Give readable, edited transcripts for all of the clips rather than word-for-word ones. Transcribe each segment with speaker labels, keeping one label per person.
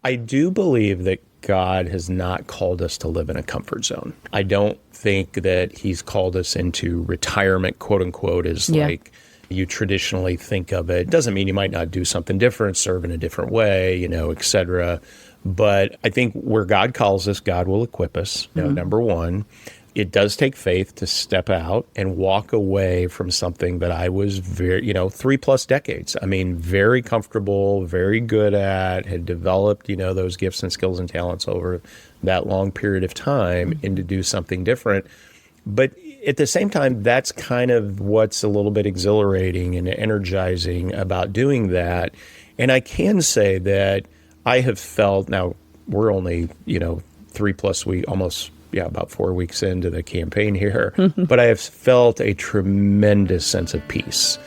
Speaker 1: I do believe that God has not called us to live in a comfort zone. I don't think that he's called us into retirement, quote unquote, as like you traditionally think of it. Doesn't mean you might not do something different, serve in a different way, et cetera. But I think where God calls us, God will equip us. Number one. It does take faith to step out and walk away from something that I was very, 3+ decades. I mean, very comfortable, very good at, had developed, those gifts and skills and talents over that long period of time, and to do something different. But at the same time, that's kind of what's a little bit exhilarating and energizing about doing that. And I can say that I have felt, now we're only, 3+ weeks, almost about 4 weeks into the campaign here, but I have felt a tremendous sense of peace.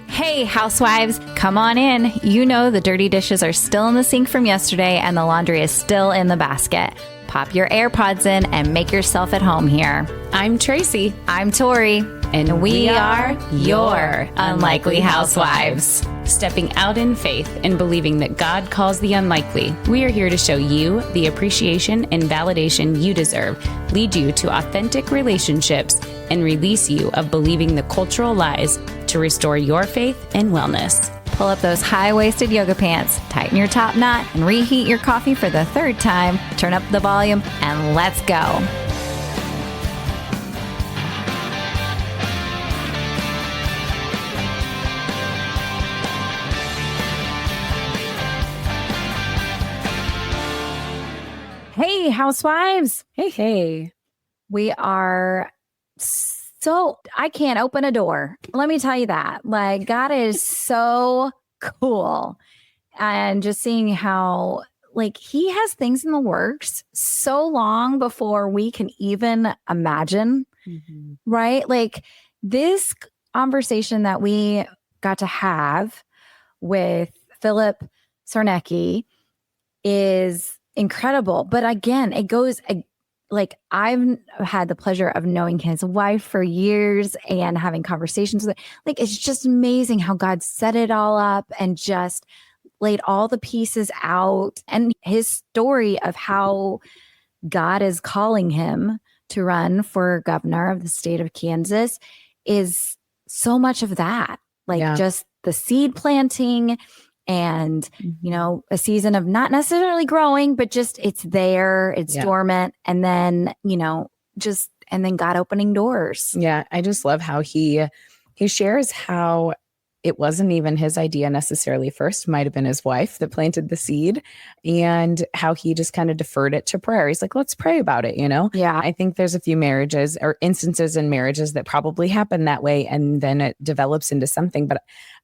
Speaker 2: Hey, housewives, come on in. You know the dirty dishes are still in the sink from yesterday and the laundry is still in the basket. Pop your AirPods in and make yourself at home here.
Speaker 3: I'm Tracy.
Speaker 2: I'm Tori.
Speaker 3: And we are your Unlikely Housewives. Stepping out in faith and believing that God calls the unlikely, we are here to show you the appreciation and validation you deserve, lead you to authentic relationships, and release you of believing the cultural lies to restore your faith and wellness.
Speaker 2: Pull up those high-waisted yoga pants, tighten your top knot, and reheat your coffee for the third time. Turn up the volume, and let's go. Hey, housewives.
Speaker 3: Hey.
Speaker 2: We are I can't open a door. Let me tell you that. Like, God is so cool. And just seeing how, like, he has things in the works so long before we can even imagine, right? Like, this conversation that we got to have with Philip Sarnecki is incredible. But again, it goes, like, I've had the pleasure of knowing his wife for years and having conversations with her. Like, it's just amazing how God set it all up and just laid all the pieces out, and his story of how God is calling him to run for governor of the state of Kansas is so much of that. Like, just the seed planting and, a season of not necessarily growing, but just it's there, it's dormant. And then, and then God opening doors.
Speaker 3: Yeah. I just love how he shares how it wasn't even his idea necessarily first, might have been his wife that planted the seed, and how he just kind of deferred it to prayer. He's like, let's pray about it, Yeah. I think there's a few marriages or instances in marriages that probably happen that way, and then it develops into something. But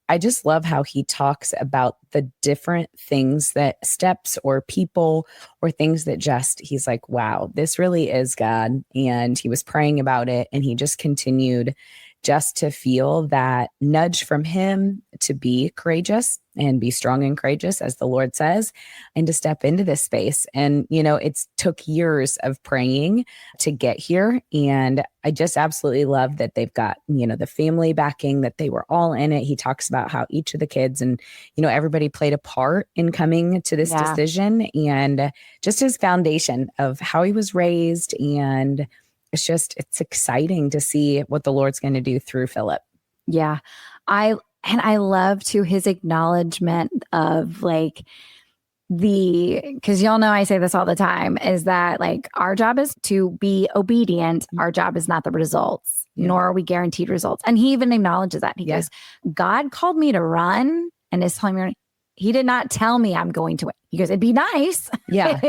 Speaker 3: I just love how he talks about the different things, that steps or people or things that he's like, wow, this really is God. And he was praying about it, and he just continued just to feel that nudge from him to be courageous and be strong and courageous, as the Lord says, and to step into this space. And, it's took years of praying to get here. And I just absolutely love that they've got, the family backing, that they were all in it. He talks about how each of the kids and, everybody played a part in coming to this decision, and just his foundation of how he was raised. And it's exciting to see what the Lord's going to do through Philip.
Speaker 2: Yeah. I love too his acknowledgement of, like, because y'all know I say this all the time, is that, like, our job is to be obedient. Our job is not the results, nor are we guaranteed results. And he even acknowledges that. He goes, God called me to run and is telling me, he did not tell me I'm going to win. He goes, it'd be nice.
Speaker 3: Yeah.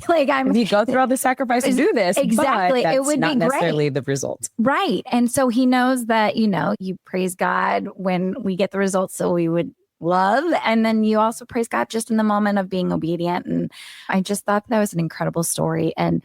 Speaker 2: Like,
Speaker 3: if you go through all the sacrifice to do this.
Speaker 2: Exactly.
Speaker 3: But that's
Speaker 2: it would
Speaker 3: not
Speaker 2: be
Speaker 3: necessarily
Speaker 2: great.
Speaker 3: The result.
Speaker 2: Right. And so he knows that, you praise God when we get the results, so we would love. And then you also praise God just in the moment of being obedient. And I just thought that was an incredible story. And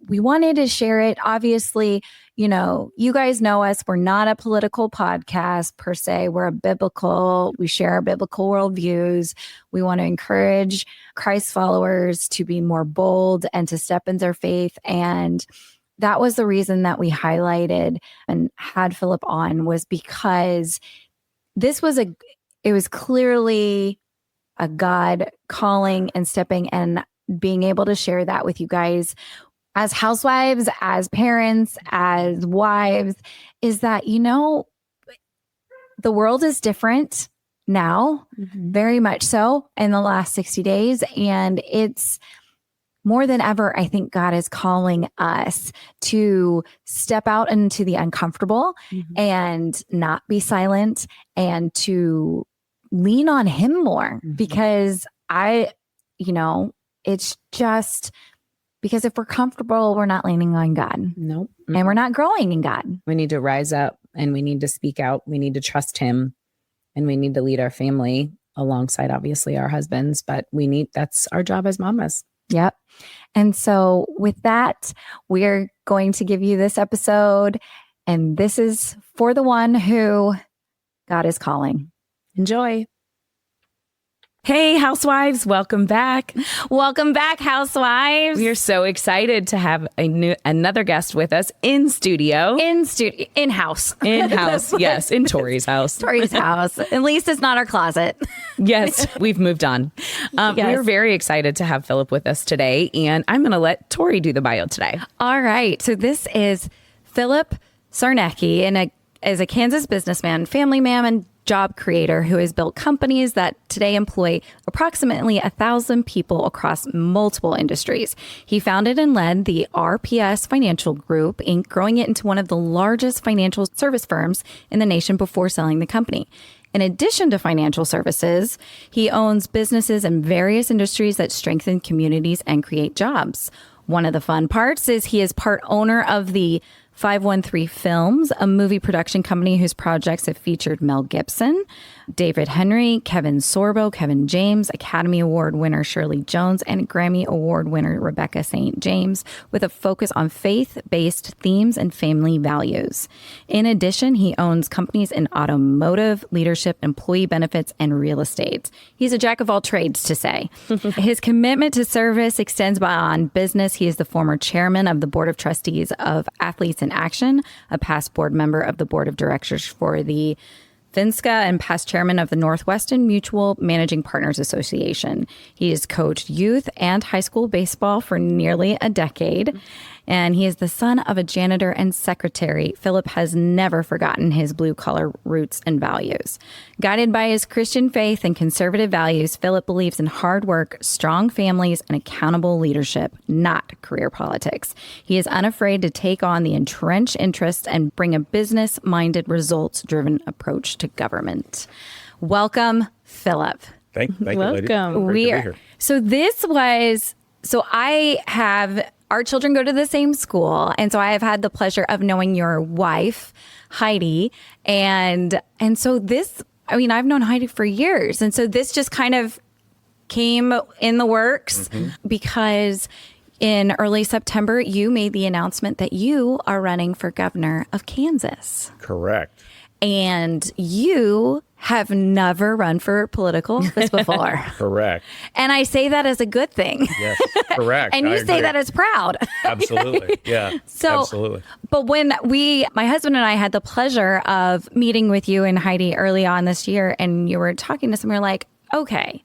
Speaker 2: we wanted to share it. Obviously, you guys know us. We're not a political podcast per se. We share our biblical worldviews. We want to encourage Christ followers to be more bold and to step in their faith. And that was the reason that we highlighted and had Philip on, was because it was clearly a God calling and stepping and being able to share that with you guys as housewives, as parents, as wives, is that, the world is different now, very much so in the last 60 days. And it's more than ever, I think God is calling us to step out into the uncomfortable and not be silent and to lean on him more because it's just because if we're comfortable, we're not leaning on God.
Speaker 3: Nope.
Speaker 2: And we're not growing in God.
Speaker 3: We need to rise up and we need to speak out. We need to trust him and we need to lead our family alongside, obviously, our husbands. But that's our job as mamas.
Speaker 2: Yep. And so with that, we're going to give you this episode. And this is for the one who God is calling.
Speaker 3: Enjoy. Hey, housewives, welcome back.
Speaker 2: Welcome back, housewives.
Speaker 3: We are so excited to have another guest with us in studio.
Speaker 2: In-house.
Speaker 3: In-house, yes, in Tori's house.
Speaker 2: Tori's house. At least it's not our closet.
Speaker 3: Yes, we've moved on. We're very excited to have Philip with us today, and I'm going to let Tori do the bio today.
Speaker 2: All right. So this is Philip Sarnecki, and is a Kansas businessman, family man, and job creator who has built companies that today employ approximately 1,000 people across multiple industries. He founded and led the RPS Financial Group, Inc., growing it into one of the largest financial service firms in the nation before selling the company. In addition to financial services, he owns businesses in various industries that strengthen communities and create jobs. One of the fun parts is he is part owner of the 513 Films, a movie production company whose projects have featured Mel Gibson, David Henry, Kevin Sorbo, Kevin James, Academy Award winner Shirley Jones, and Grammy Award winner Rebecca St. James, with a focus on faith-based themes and family values. In addition, he owns companies in automotive, leadership, employee benefits, and real estate. He's a jack of all trades, to say. His commitment to service extends beyond business. He is the former chairman of the Board of Trustees of Athletes in Action, a past board member of the Board of Directors for the Finska, and past chairman of the Northwestern Mutual Managing Partners Association. He has coached youth and high school baseball for nearly a decade, and he is the son of a janitor and secretary. Philip has never forgotten his blue-collar roots and values. Guided by his Christian faith and conservative values, Philip believes in hard work, strong families, and accountable leadership, not career politics. He is unafraid to take on the entrenched interests and bring a business-minded, results-driven approach to government. Welcome, Philip.
Speaker 1: Thank you, ladies.
Speaker 3: Welcome.
Speaker 1: Great to be here.
Speaker 2: So I have, our children go to the same school. And so I have had the pleasure of knowing your wife, Heidi. And so this, I've known Heidi for years. And so this just kind of came in the works because in early September, you made the announcement that you are running for governor of Kansas.
Speaker 1: Correct.
Speaker 2: And you have never run for political office before.
Speaker 1: Correct.
Speaker 2: And I say that as a good thing.
Speaker 1: Yes, correct.
Speaker 2: And you
Speaker 1: I
Speaker 2: say
Speaker 1: agree.
Speaker 2: that as proud.
Speaker 1: Absolutely. Yeah.
Speaker 2: So,
Speaker 1: absolutely.
Speaker 2: But when my husband and I had the pleasure of meeting with you and Heidi early on this year, and you were talking to us, and we were like, okay,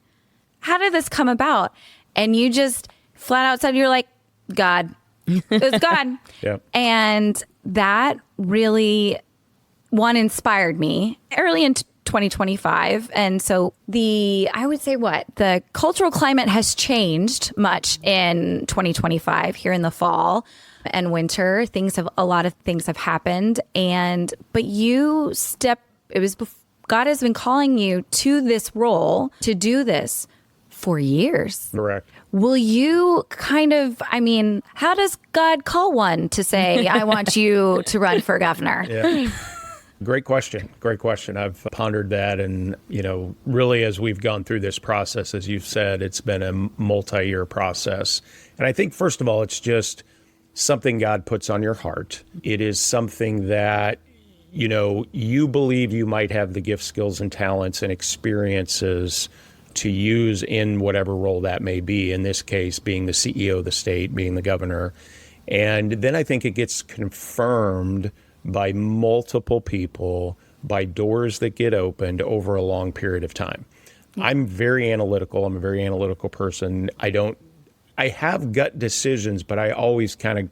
Speaker 2: how did this come about? And you just flat out said, you're like, God. It was God.
Speaker 1: Yeah.
Speaker 2: And that really, inspired me early in 2025. And so the cultural climate has changed much in 2025 here in the fall and winter. A lot of things have happened. But God has been calling you to this role to do this for years.
Speaker 1: Correct.
Speaker 2: Will you how does God call one to say, I want you to run for governor?
Speaker 1: Yeah. Great question. I've pondered that. And, really as we've gone through this process, as you've said, it's been a multi-year process. And I think, first of all, it's just something God puts on your heart. It is something that, you believe you might have the gifts, skills, and talents and experiences to use in whatever role that may be. In this case, being the CEO of the state, being the governor. And then I think it gets confirmed by multiple people, by doors that get opened over a long period of time. I'm very analytical. I'm a very analytical person. I have gut decisions, but I always kind of,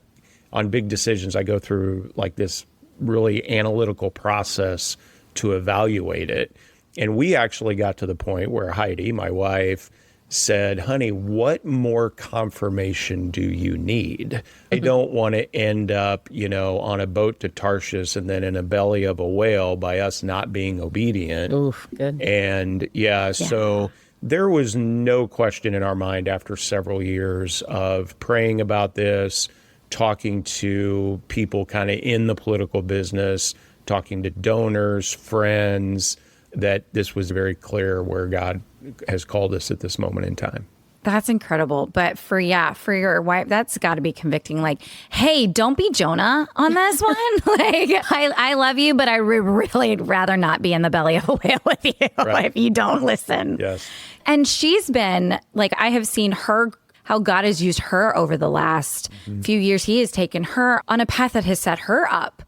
Speaker 1: on big decisions, I go through like this really analytical process to evaluate it. And we actually got to the point where Heidi, my wife, said, honey, what more confirmation do you need? I don't want to end up, on a boat to Tarshish and then in the belly of a whale by us not being obedient.
Speaker 3: Oof, good.
Speaker 1: And so there was no question in our mind after several years of praying about this, talking to people kind of in the political business, talking to donors, friends, that this was very clear where God has called us at this moment in time.
Speaker 2: That's incredible. But for your wife, that's got to be convicting. Like, hey, don't be Jonah on this one. I love you, but I would really rather not be in the belly of a whale with you if you don't listen.
Speaker 1: Yes.
Speaker 2: And she's been like, I have seen her, how God has used her over the last few years. He has taken her on a path that has set her up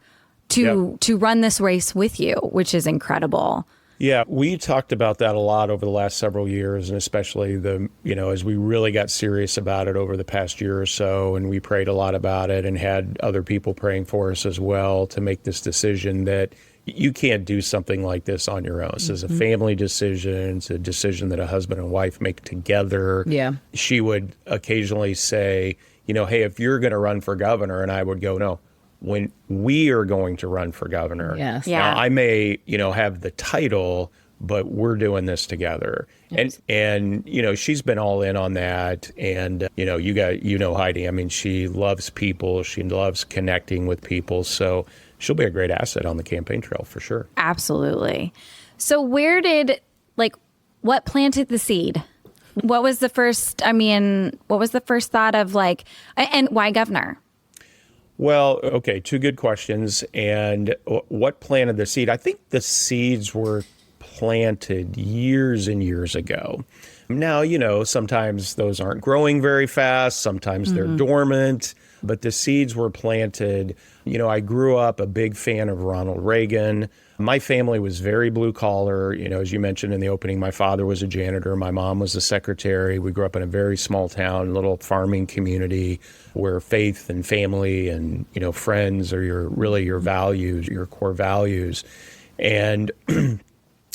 Speaker 2: to run this race with you, which is incredible.
Speaker 1: Yeah, we talked about that a lot over the last several years, and especially as we really got serious about it over the past year or so, and we prayed a lot about it and had other people praying for us as well to make this decision that you can't do something like this on your own. This is a family decision. It's a decision that a husband and wife make together.
Speaker 3: Yeah.
Speaker 1: She would occasionally say, hey, if you're going to run for governor, and I would go, no, when we are going to run for governor.
Speaker 3: Yes.
Speaker 2: Yeah.
Speaker 1: Now, I may, have the title, but we're doing this together. Yes. And she's been all in on that. And, Heidi, I mean, she loves people. She loves connecting with people. So she'll be a great asset on the campaign trail for sure.
Speaker 2: Absolutely. So what planted the seed? What was the first thought of and why governor?
Speaker 1: Well, okay, two good questions. And what planted the seed? I think the seeds were planted years and years ago. Now, sometimes those aren't growing very fast. Sometimes they're dormant. But the seeds were planted. I grew up a big fan of Ronald Reagan. My family was very blue collar. As you mentioned in the opening, my father was a janitor. My mom was a secretary. We grew up in a very small town, little farming community where faith and family and, friends are your values, your core values. And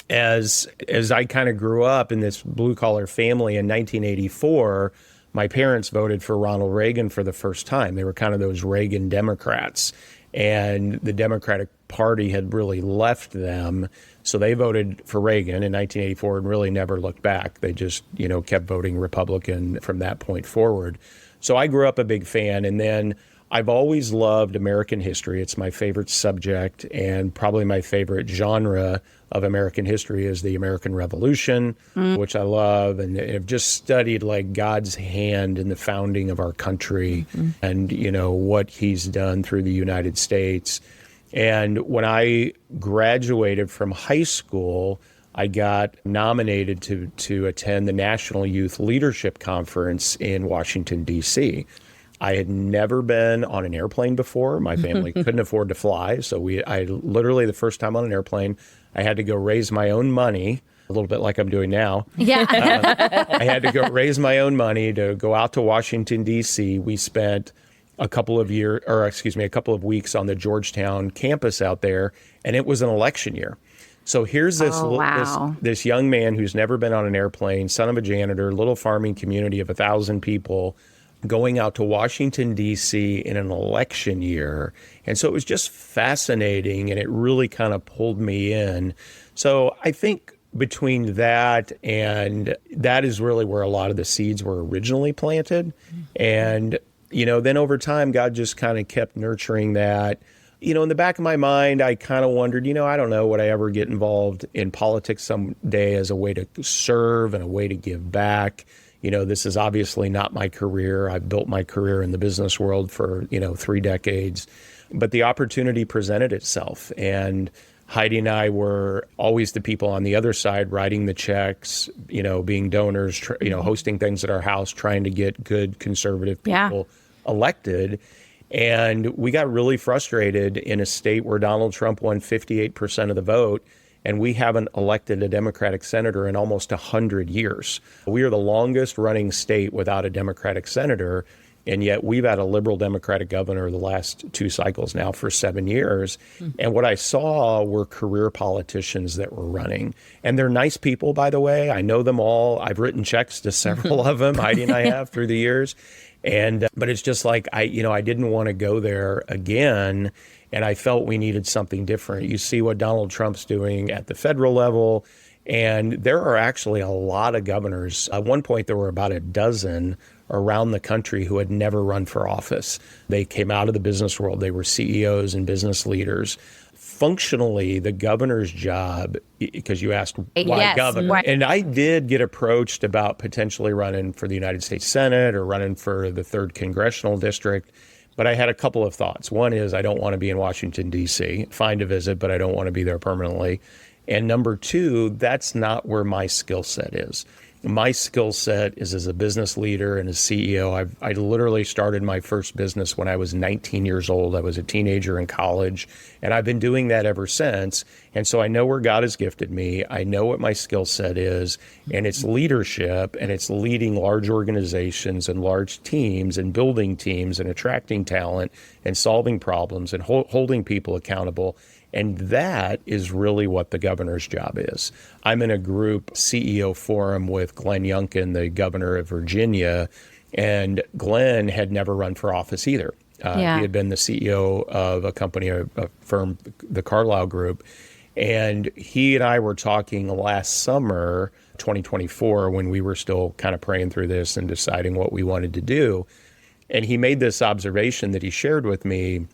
Speaker 1: as I kind of grew up in this blue collar family in 1984, my parents voted for Ronald Reagan for the first time. They were kind of those Reagan Democrats. And the Democratic Party had really left them. So they voted for Reagan in 1984 and really never looked back. They just, kept voting Republican from that point forward. So I grew up a big fan. And then I've always loved American history. It's my favorite subject, and probably my favorite genre of American history is the American Revolution, which I love, and I've just studied God's hand in the founding of our country and, what he's done through the United States. And when I graduated from high school, I got nominated to attend the National Youth Leadership Conference in Washington, D.C. I had never been on an airplane before. My family couldn't afford to fly. So I literally, the first time on an airplane, I had to go raise my own money, a little bit like I'm doing now.
Speaker 2: Yeah.
Speaker 1: I had to go raise my own money to go out to Washington, D.C. We spent a couple of weeks on the Georgetown campus out there, and it was an election year. So here's this young man who's never been on an airplane, son of a janitor, little farming community of 1,000 people, going out to Washington, D.C. in an election year. And so it was just fascinating, and it really kind of pulled me in. So I think between that and that is really where a lot of the seeds were originally planted. And, then over time, God just kind of kept nurturing that. In the back of my mind, I kind of wondered, I don't know, would I ever get involved in politics someday as a way to serve and a way to give back? This is obviously not my career. I've built my career in the business world for, 3 decades. But the opportunity presented itself. And Heidi and I were always the people on the other side, writing the checks, being donors, hosting things at our house, trying to get good conservative people elected. And we got really frustrated in a state where Donald Trump won 58% of the vote. and we haven't elected a Democratic senator in almost 100 years. We are the longest running state without a Democratic senator, and yet we've had a liberal Democratic governor the last 2 cycles now for 7 years. And what I saw were career politicians that were running. And they're nice people, by the way. I know them all. I've written checks to several of them, Heidi and I have, through the years. But it's just like, I didn't want to go there again. And I felt we needed something different. You see what Donald Trump's doing at the federal level. And there are actually a lot of governors. At one point, there were about a dozen around the country who had never run for office. They came out of the business world. They were CEOs and business leaders. Functionally, the governor's job, because you asked why governor, and I did get approached about potentially running for the United States Senate or running for the 3rd Congressional District. But I had a couple of thoughts. One is I don't want to be in Washington, D.C. Fine to visit, but I don't want to be there permanently. And number 2, that's not where my skill set is. My skill set is as a business leader and a CEO. I literally started my first business when I was 19 years old. I was a teenager in college, and I've been doing that ever since. And so I know where God has gifted me. I know what my skill set is, and it's leadership, and it's leading large organizations and large teams and building teams and attracting talent and solving problems and holding people accountable. And that is really what the governor's job is. I'm in a group CEO forum with Glenn Youngkin, the governor of Virginia, and Glenn had never run for office either. He had been the CEO of a company, a firm, the Carlyle Group. And he and I were talking last summer, 2024, when we were still kind of praying through this and deciding what we wanted to do. And he made this observation that he shared with me,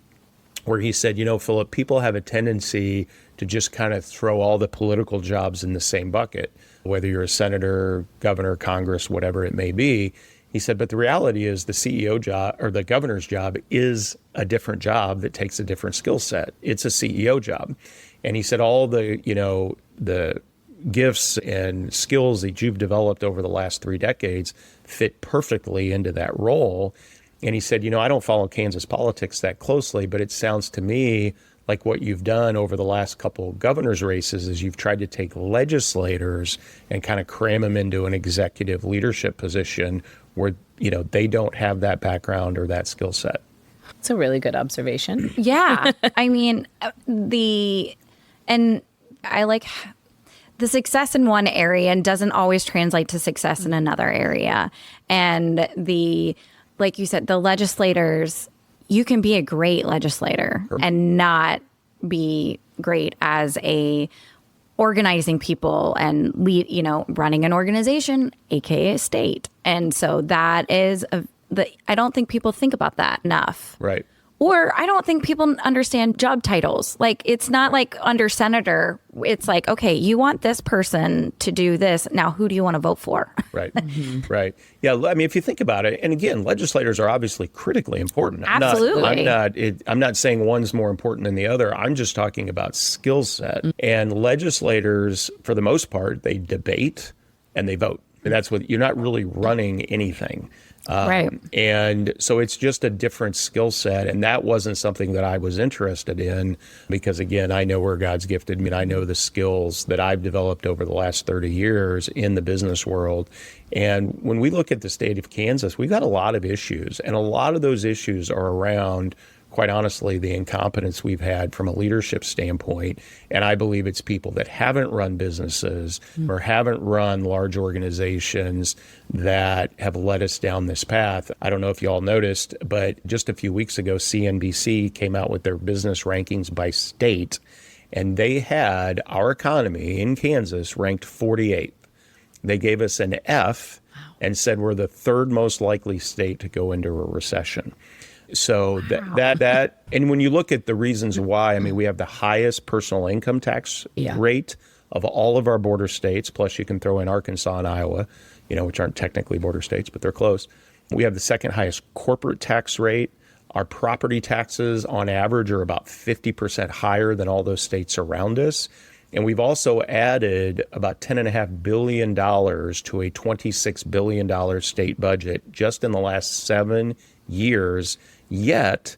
Speaker 1: where he said, Philip, people have a tendency to just kind of throw all the political jobs in the same bucket, whether you're a senator, governor, Congress, whatever it may be. He said, but the reality is the CEO job or the governor's job is a different job that takes a different skill set. It's a CEO job. And he said all the gifts and skills that you've developed over the last 3 decades fit perfectly into that role. And he said, I don't follow Kansas politics that closely, but it sounds to me like what you've done over the last couple of governor's races is you've tried to take legislators and kind of cram them into an executive leadership position where, they don't have that background or that skill set.
Speaker 3: It's a really good observation.
Speaker 2: Yeah. I mean, I like the success in one area and doesn't always translate to success in another area. And like you said, the legislators, you can be a great legislator and not be great as a organizing people and lead, running an organization, aka a state. And so that is I don't think people think about that enough.
Speaker 1: Right.
Speaker 2: Or I don't think people understand job titles. Like, it's not like under senator, it's like, okay, you want this person to do this. Now, who do you want to vote for?
Speaker 1: Right. Right. Yeah. I mean, if you think about it, and again, legislators are obviously critically important.
Speaker 2: Absolutely.
Speaker 1: I'm not saying one's more important than the other. I'm just talking about skill set. And legislators, for the most part, they debate and they vote. And that's what you're not really running anything.
Speaker 2: Right.
Speaker 1: And so it's just a different skill set. And that wasn't something that I was interested in because, again, I know where God's gifted me. I know the skills that I've developed over the last 30 years in the business world. And when we look at the state of Kansas, we've got a lot of issues. And a lot of those issues are around, quite honestly, the incompetence we've had from a leadership standpoint. And I believe it's people that haven't run businesses or haven't run large organizations that have led us down this path. I don't know if you all noticed, but just a few weeks ago, CNBC came out with their business rankings by state, and they had our economy in Kansas ranked 48th. They gave us an F and said we're the 3rd most likely state to go into a recession. So that and when you look at the reasons why, I mean, we have the highest personal income tax rate of all of our border states, plus you can throw in Arkansas and Iowa, which aren't technically border states, but they're close. We have the 2nd highest corporate tax rate. Our property taxes on average are about 50% higher than all those states around us. And we've also added about $10.5 billion to a $26 billion state budget just in the last 7 years, yet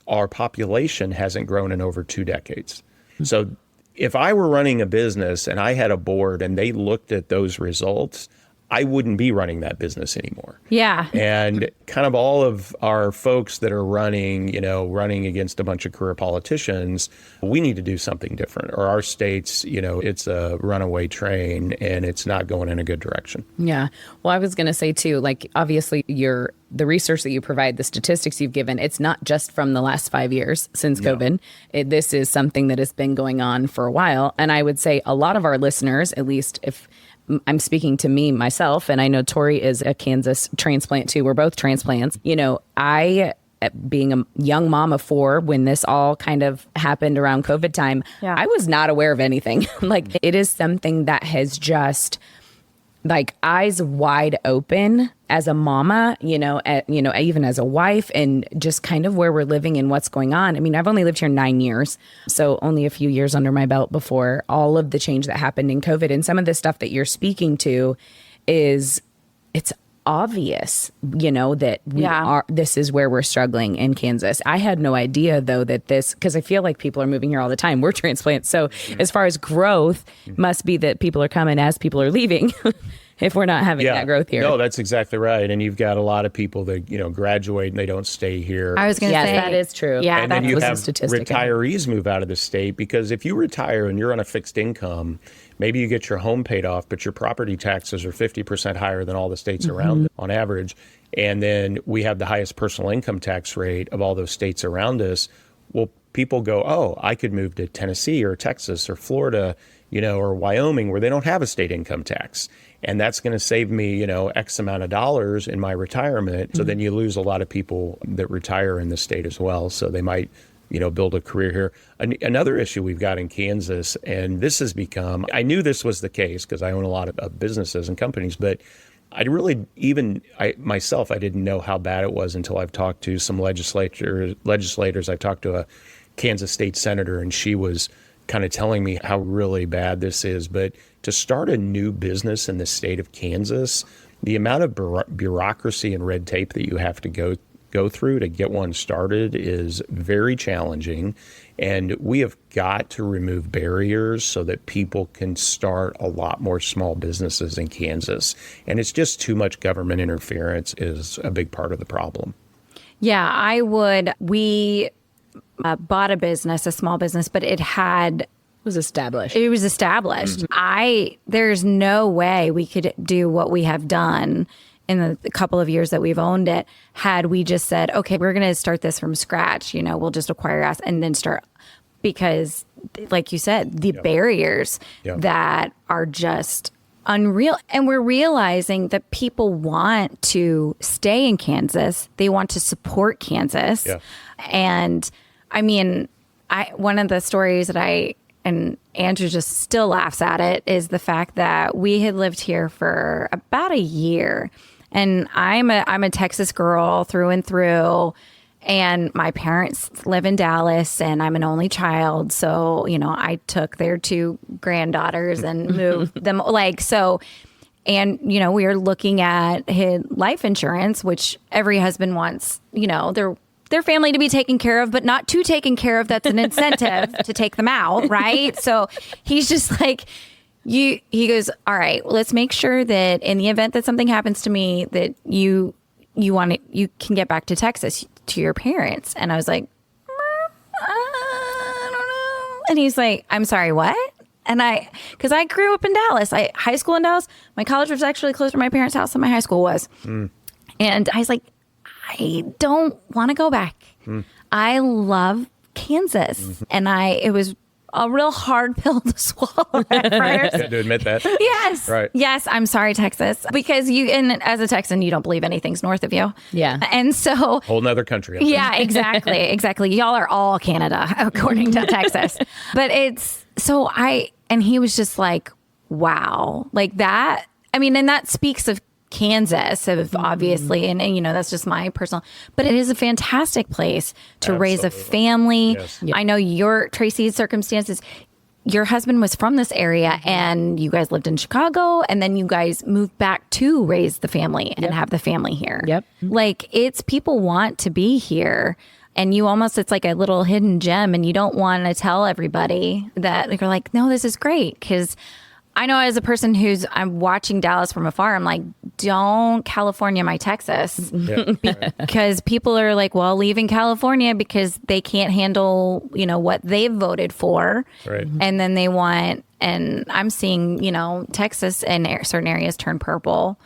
Speaker 1: our population hasn't grown in over 2 decades. So if I were running a business and I had a board and they looked at those results, I wouldn't be running that business anymore.
Speaker 2: Yeah.
Speaker 1: And kind of all of our folks that are running against a bunch of career politicians, we need to do something different. Or our state's, it's a runaway train and it's not going in a good direction.
Speaker 3: Yeah. Well, I was going to say too, like, obviously the research that you provide, the statistics you've given, it's not just from the last 5 years since COVID. This is something that has been going on for a while. And I would say a lot of our listeners, at least if I'm speaking to me, myself, and I know Tori is a Kansas transplant too. We're both transplants. I, being a young mom of 4, when this all kind of happened around COVID time, I was not aware of anything. Like, it is something that has just, like, eyes wide open as a mama, even as a wife, and just kind of where we're living and what's going on. I mean, I've only lived here 9 years, so only a few years under my belt before all of the change that happened in COVID. And some of the stuff that you're speaking to it's obvious, that this is where we're struggling in Kansas. I had no idea though because I feel like people are moving here all the time. We're transplants. So as far as growth, must be that people are coming as people are leaving. If we're not having that growth here.
Speaker 1: No, that's exactly right. And you've got a lot of people that, graduate and they don't stay here.
Speaker 2: I was going to say.
Speaker 3: That is true.
Speaker 2: Yeah,
Speaker 1: and then you have
Speaker 3: statistic.
Speaker 1: Retirees move out of the state, because if you retire and you're on a fixed income, maybe you get your home paid off, but your property taxes are 50% higher than all the states around it on average. And then we have the highest personal income tax rate of all those states around us. Well, people go, oh, I could move to Tennessee or Texas or Florida, or Wyoming, where they don't have a state income tax. And that's going to save me, X amount of dollars in my retirement. So then you lose a lot of people that retire in the state as well. So they might, build a career here. Another issue we've got in Kansas, and this has become, I knew this was the case because I own a lot of businesses and companies, but I really, I didn't know how bad it was until I've talked to some legislators. I talked to a Kansas state senator, and she was kind of telling me how really bad this is. But to start a new business in the state of Kansas, the amount of bureaucracy and red tape that you have to go through to get one started is very challenging. And we have got to remove barriers so that people can start a lot more small businesses in Kansas. And it's just too much government interference is a big part of the problem.
Speaker 2: Yeah, we bought a small business, but it was established. It was established. Mm-hmm. There's no way we could do what we have done in the couple of years that we've owned it had we just said, okay, we're going to start this from scratch. We'll just acquire assets and then start, because like you said, the barriers that are just unreal. And we're realizing that people want to stay in Kansas. They want to support Kansas. Yeah. And I mean, one of the stories that and Andrew just still laughs at it, is the fact that we had lived here for about a year. And I'm a Texas girl through and through. And my parents live in Dallas, and I'm an only child. So, I took their 2 granddaughters and moved them and, we are looking at his life insurance, which every husband wants, their family to be taken care of, but not too taken care of. That's an incentive to take them out. Right. So he's just like, he goes, all right, well, let's make sure that in the event that something happens to me, that you can get back to Texas to your parents. And I was like, I don't know. And he's like, I'm sorry, what? And because I grew up in Dallas, high school in Dallas, my college was actually closer to my parents' house than my high school was. And I was like, I don't want to go back. I love Kansas. And it was a real hard pill to swallow at first.
Speaker 1: To admit that.
Speaker 2: Yes.
Speaker 1: Right.
Speaker 2: Yes. I'm sorry, Texas. Because and as a Texan, you don't believe anything's north of you.
Speaker 3: Yeah.
Speaker 2: And so.
Speaker 1: Whole nother country.
Speaker 2: Yeah, exactly. Exactly. Y'all are all Canada, according to Texas. But and he was just like, wow, like that. I mean, and that speaks of Kansas, obviously, and that's just my personal, but it is a fantastic place to raise a family. Yes. Yep. I know Tracy's circumstances, your husband was from this area and you guys lived in Chicago, and then you guys moved back to raise the family and have the family here. Yep. Like, people want to be here. And you almost, it's like a little hidden gem, and you don't want to tell everybody that. You're like, no, this is great. Because I know as a person I'm watching Dallas from afar, I'm like, don't California my Texas.
Speaker 1: Yeah, right.
Speaker 2: Because people are like, well, leaving California because they can't handle, what they've voted for.
Speaker 1: Right.
Speaker 2: And then they want, and I'm seeing, Texas and certain areas turn purple.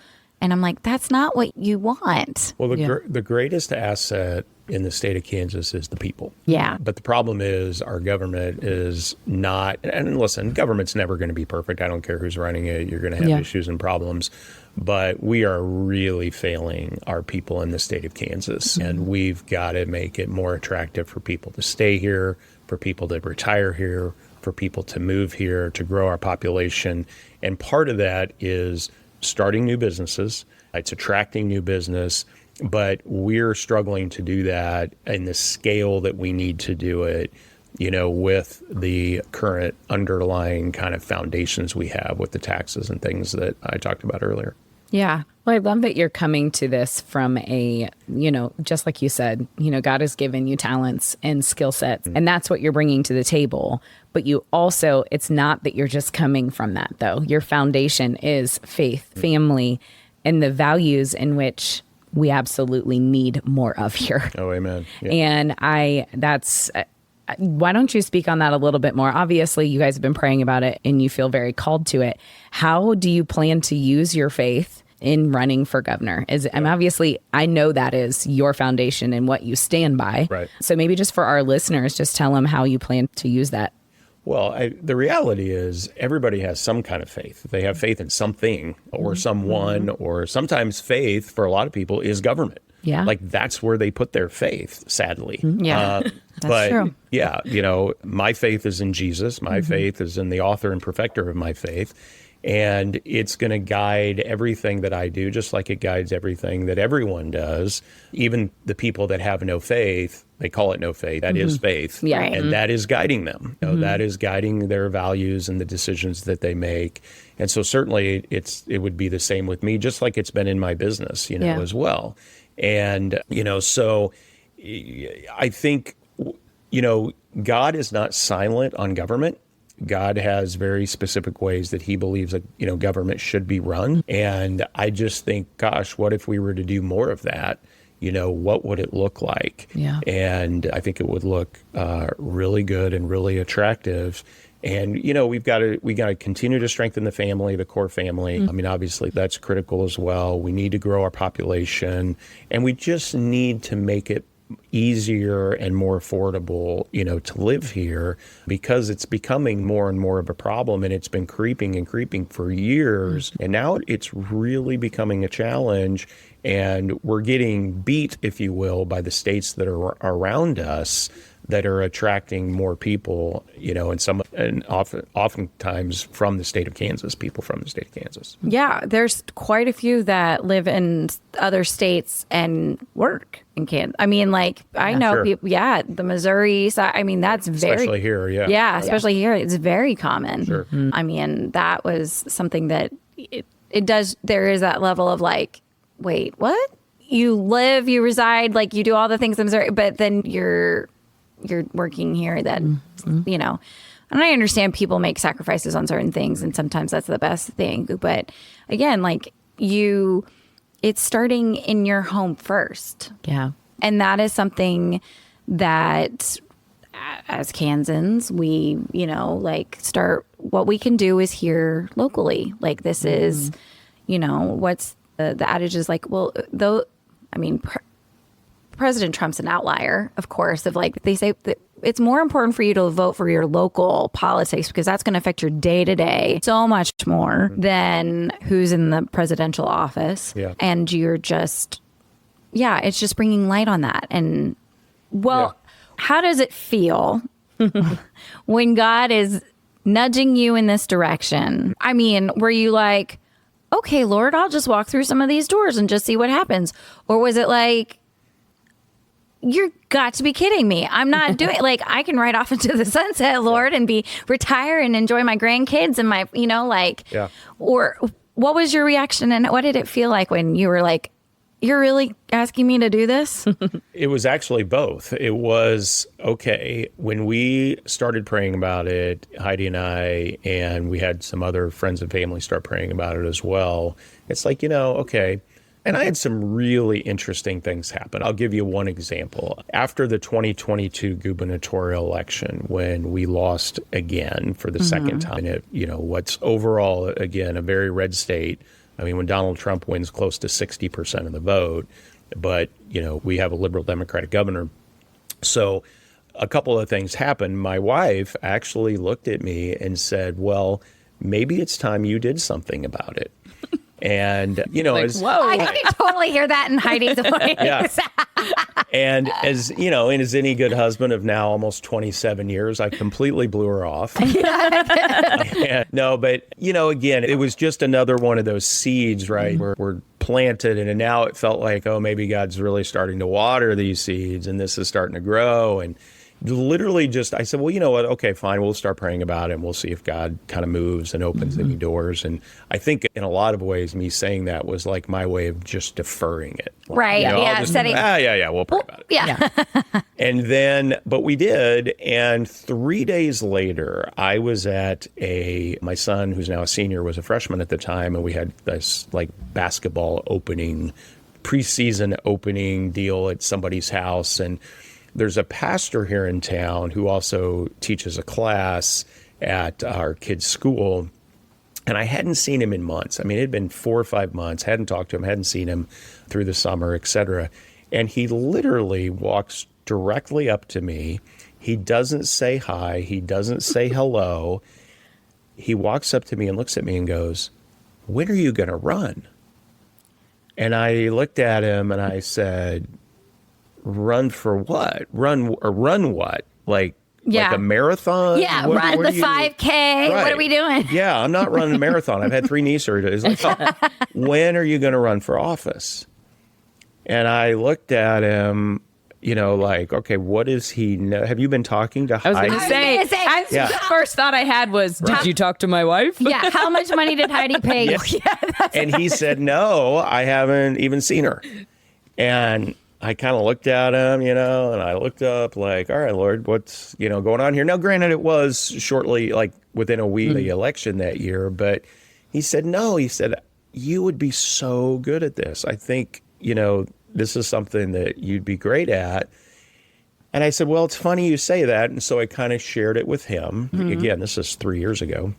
Speaker 2: And I'm like, that's not what you want.
Speaker 1: Well, the greatest asset in the state of Kansas is the people.
Speaker 2: Yeah.
Speaker 1: But the problem is our government is not, and listen, government's never going to be perfect. I don't care who's running it. You're going to have issues and problems. But we are really failing our people in the state of Kansas. And we've got to make it more attractive for people to stay here, for people to retire here, for people to move here, to grow our population. And part of that is starting new businesses. It's attracting new business. But we're struggling to do that in the scale that we need to do it, with the current underlying kind of foundations we have with the taxes and things that I talked about earlier.
Speaker 2: Yeah.
Speaker 3: Well, I love that you're coming to this from a, just like you said, God has given you talents and skill sets, and that's what you're bringing to the table. But you also, it's not that you're just coming from that, though. Your foundation is faith, family, and the values in which we absolutely need more of here.
Speaker 1: Oh, amen. Yeah.
Speaker 3: And why don't you speak on that a little bit more? Obviously, you guys have been praying about it and you feel very called to it. How do you plan to use your faith in running for governor? Obviously, I know that is your foundation and what you stand by.
Speaker 1: Right.
Speaker 3: So maybe just for our listeners, just tell them how you plan to use that.
Speaker 1: Well, the reality is everybody has some kind of faith. They have faith in something or someone, or sometimes faith for a lot of people is government.
Speaker 3: Yeah.
Speaker 1: Like that's where they put their faith, sadly.
Speaker 2: Yeah.
Speaker 1: But
Speaker 2: true.
Speaker 1: yeah, my faith is in Jesus. My faith is in the author and perfecter of my faith. And it's going to guide everything that I do, just like it guides everything that everyone does. Even the people that have no faith, they call it no faith. That is faith.
Speaker 3: Yeah.
Speaker 1: And that is guiding them. That is guiding their values and the decisions that they make. And so certainly it would be the same with me, just like it's been in my business, as well. And, so I think, God is not silent on government. God has very specific ways that he believes that, government should be run. And I just think, gosh, what if we were to do more of that? What would it look like?
Speaker 3: Yeah.
Speaker 1: And I think it would look really good and really attractive. And, we got to continue to strengthen the family, the core family. I mean, obviously that's critical as well. We need to grow our population, and we just need to make it easier and more affordable, to live here, because it's becoming more and more of a problem, and it's been creeping and creeping for years. And now it's really becoming a challenge, and we're getting beat, if you will, by the states that are around us that are attracting more people, and oftentimes from the state of Kansas, people from the state of Kansas.
Speaker 2: Yeah, there's quite a few that live in other states and work in Kansas. I mean, I know
Speaker 1: sure.
Speaker 2: people, the Missouri side. I mean, that's
Speaker 1: Especially here, yeah.
Speaker 2: Yeah, especially here. It's very common.
Speaker 1: Sure.
Speaker 2: I mean, that was something that it does. There is that level of wait, what? You live, you reside, you do all the things in Missouri, but then you're working here, that, and I understand people make sacrifices on certain things, and sometimes that's the best thing. But again, it's starting in your home first.
Speaker 3: Yeah.
Speaker 2: And that is something that as Kansans, we, start, what we can do is here locally. This is, what's the adage is President Trump's an outlier, of course, of they say that it's more important for you to vote for your local politics, because that's going to affect your day to day so much more than who's in the presidential office.
Speaker 1: Yeah.
Speaker 2: And you're just, it's just bringing light on that. And how does it feel when God is nudging you in this direction? I mean, were you like, okay, Lord, I'll just walk through some of these doors and just see what happens? Or was it you got to be kidding me. I'm not doing I can ride off into the sunset, Lord, and retire and enjoy my grandkids and my, or what was your reaction, and what did it feel like when you were you're really asking me to do this?
Speaker 1: It was actually both. It was, okay, when we started praying about it, Heidi and I, and we had some other friends and family start praying about it as well. It's like, okay. And I had some really interesting things happen. I'll give you one example. After the 2022 gubernatorial election, when we lost again for the second time, what's overall, again, a very red state. I mean, when Donald Trump wins close to 60% of the vote, but, we have a liberal Democratic governor. So a couple of things happened. My wife actually looked at me and said, well, maybe it's time you did something about it. And,
Speaker 2: whoa. I can totally hear that in Heidi's voice.
Speaker 1: Yeah. And as any good husband of now almost 27 years, I completely blew her off. No, but, again, it was just another one of those seeds, right, where we're planted. And now it felt like, oh, maybe God's really starting to water these seeds and this is starting to grow. And literally I said, well, you know what? Okay, fine. We'll start praying about it and we'll see if God kind of moves and opens any doors. And I think in a lot of ways, me saying that was like my way of just deferring it.
Speaker 2: Right.
Speaker 1: Yeah. We'll pray about it.
Speaker 2: Yeah.
Speaker 1: And then, but we did. And 3 days later, I was at my son, who's now a senior, was a freshman at the time. And we had this like basketball preseason opening deal at somebody's house. And there's a pastor here in town who also teaches a class at our kids' school. And I hadn't seen him in months. I mean, it had been 4 or 5 months. Hadn't talked to him, hadn't seen him through the summer, et cetera. And he literally walks directly up to me. He doesn't say hi. He doesn't say hello. He walks up to me and looks at me and goes, when are you going to run? And I looked at him and I said, run for what? Run what? Like a marathon?
Speaker 2: Yeah, run the 5K. Right. What are we doing?
Speaker 1: Yeah, I'm not running a marathon. I've had 3 knee surgeries. Like, when are you going to run for office? And I looked at him, like, okay, what is he know? Have you been talking to Heidi?
Speaker 3: I was going to say, the first thought I had was, did you talk to my wife?
Speaker 2: Yeah, how much money did Heidi pay you? Yeah,
Speaker 1: and he said, no, I haven't even seen her. And I kind of looked at him, and I looked up like, all right, Lord, what's, going on here? Now, granted, it was shortly, like within a week of the election that year, but he said, no, you would be so good at this. I think, this is something that you'd be great at. And I said, well, it's funny you say that. And so I kind of shared it with him. Again, this is 3 years ago.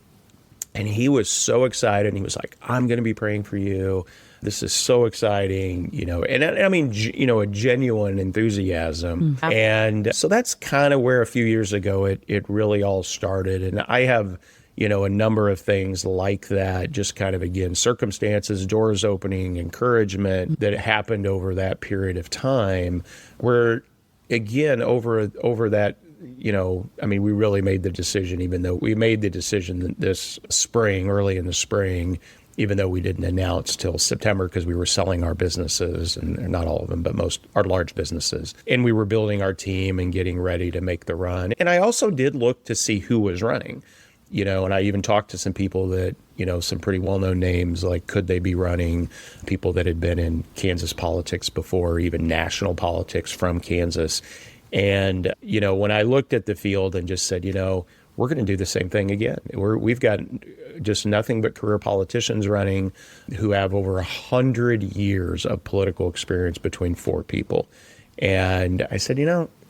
Speaker 1: And he was so excited. He was like, I'm going to be praying for you. This is so exciting, and I mean, a genuine enthusiasm. And so that's kind of where a few years ago it really all started. And I have, a number of things like that, just kind of, again, circumstances, doors opening, encouragement that happened over that period of time where, again, over that, we really made the decision, even though we made the decision this spring, early in the spring, even though we didn't announce till September because we were selling our businesses, and not all of them, but most our large businesses. And we were building our team and getting ready to make the run. And I also did look to see who was running, and I even talked to some people that, some pretty well-known names, like could they be running, people that had been in Kansas politics before, even national politics from Kansas. And, when I looked at the field and just said, we're going to do the same thing again. We've got just nothing but career politicians running who have over 100 years of political experience between 4 people. And I said,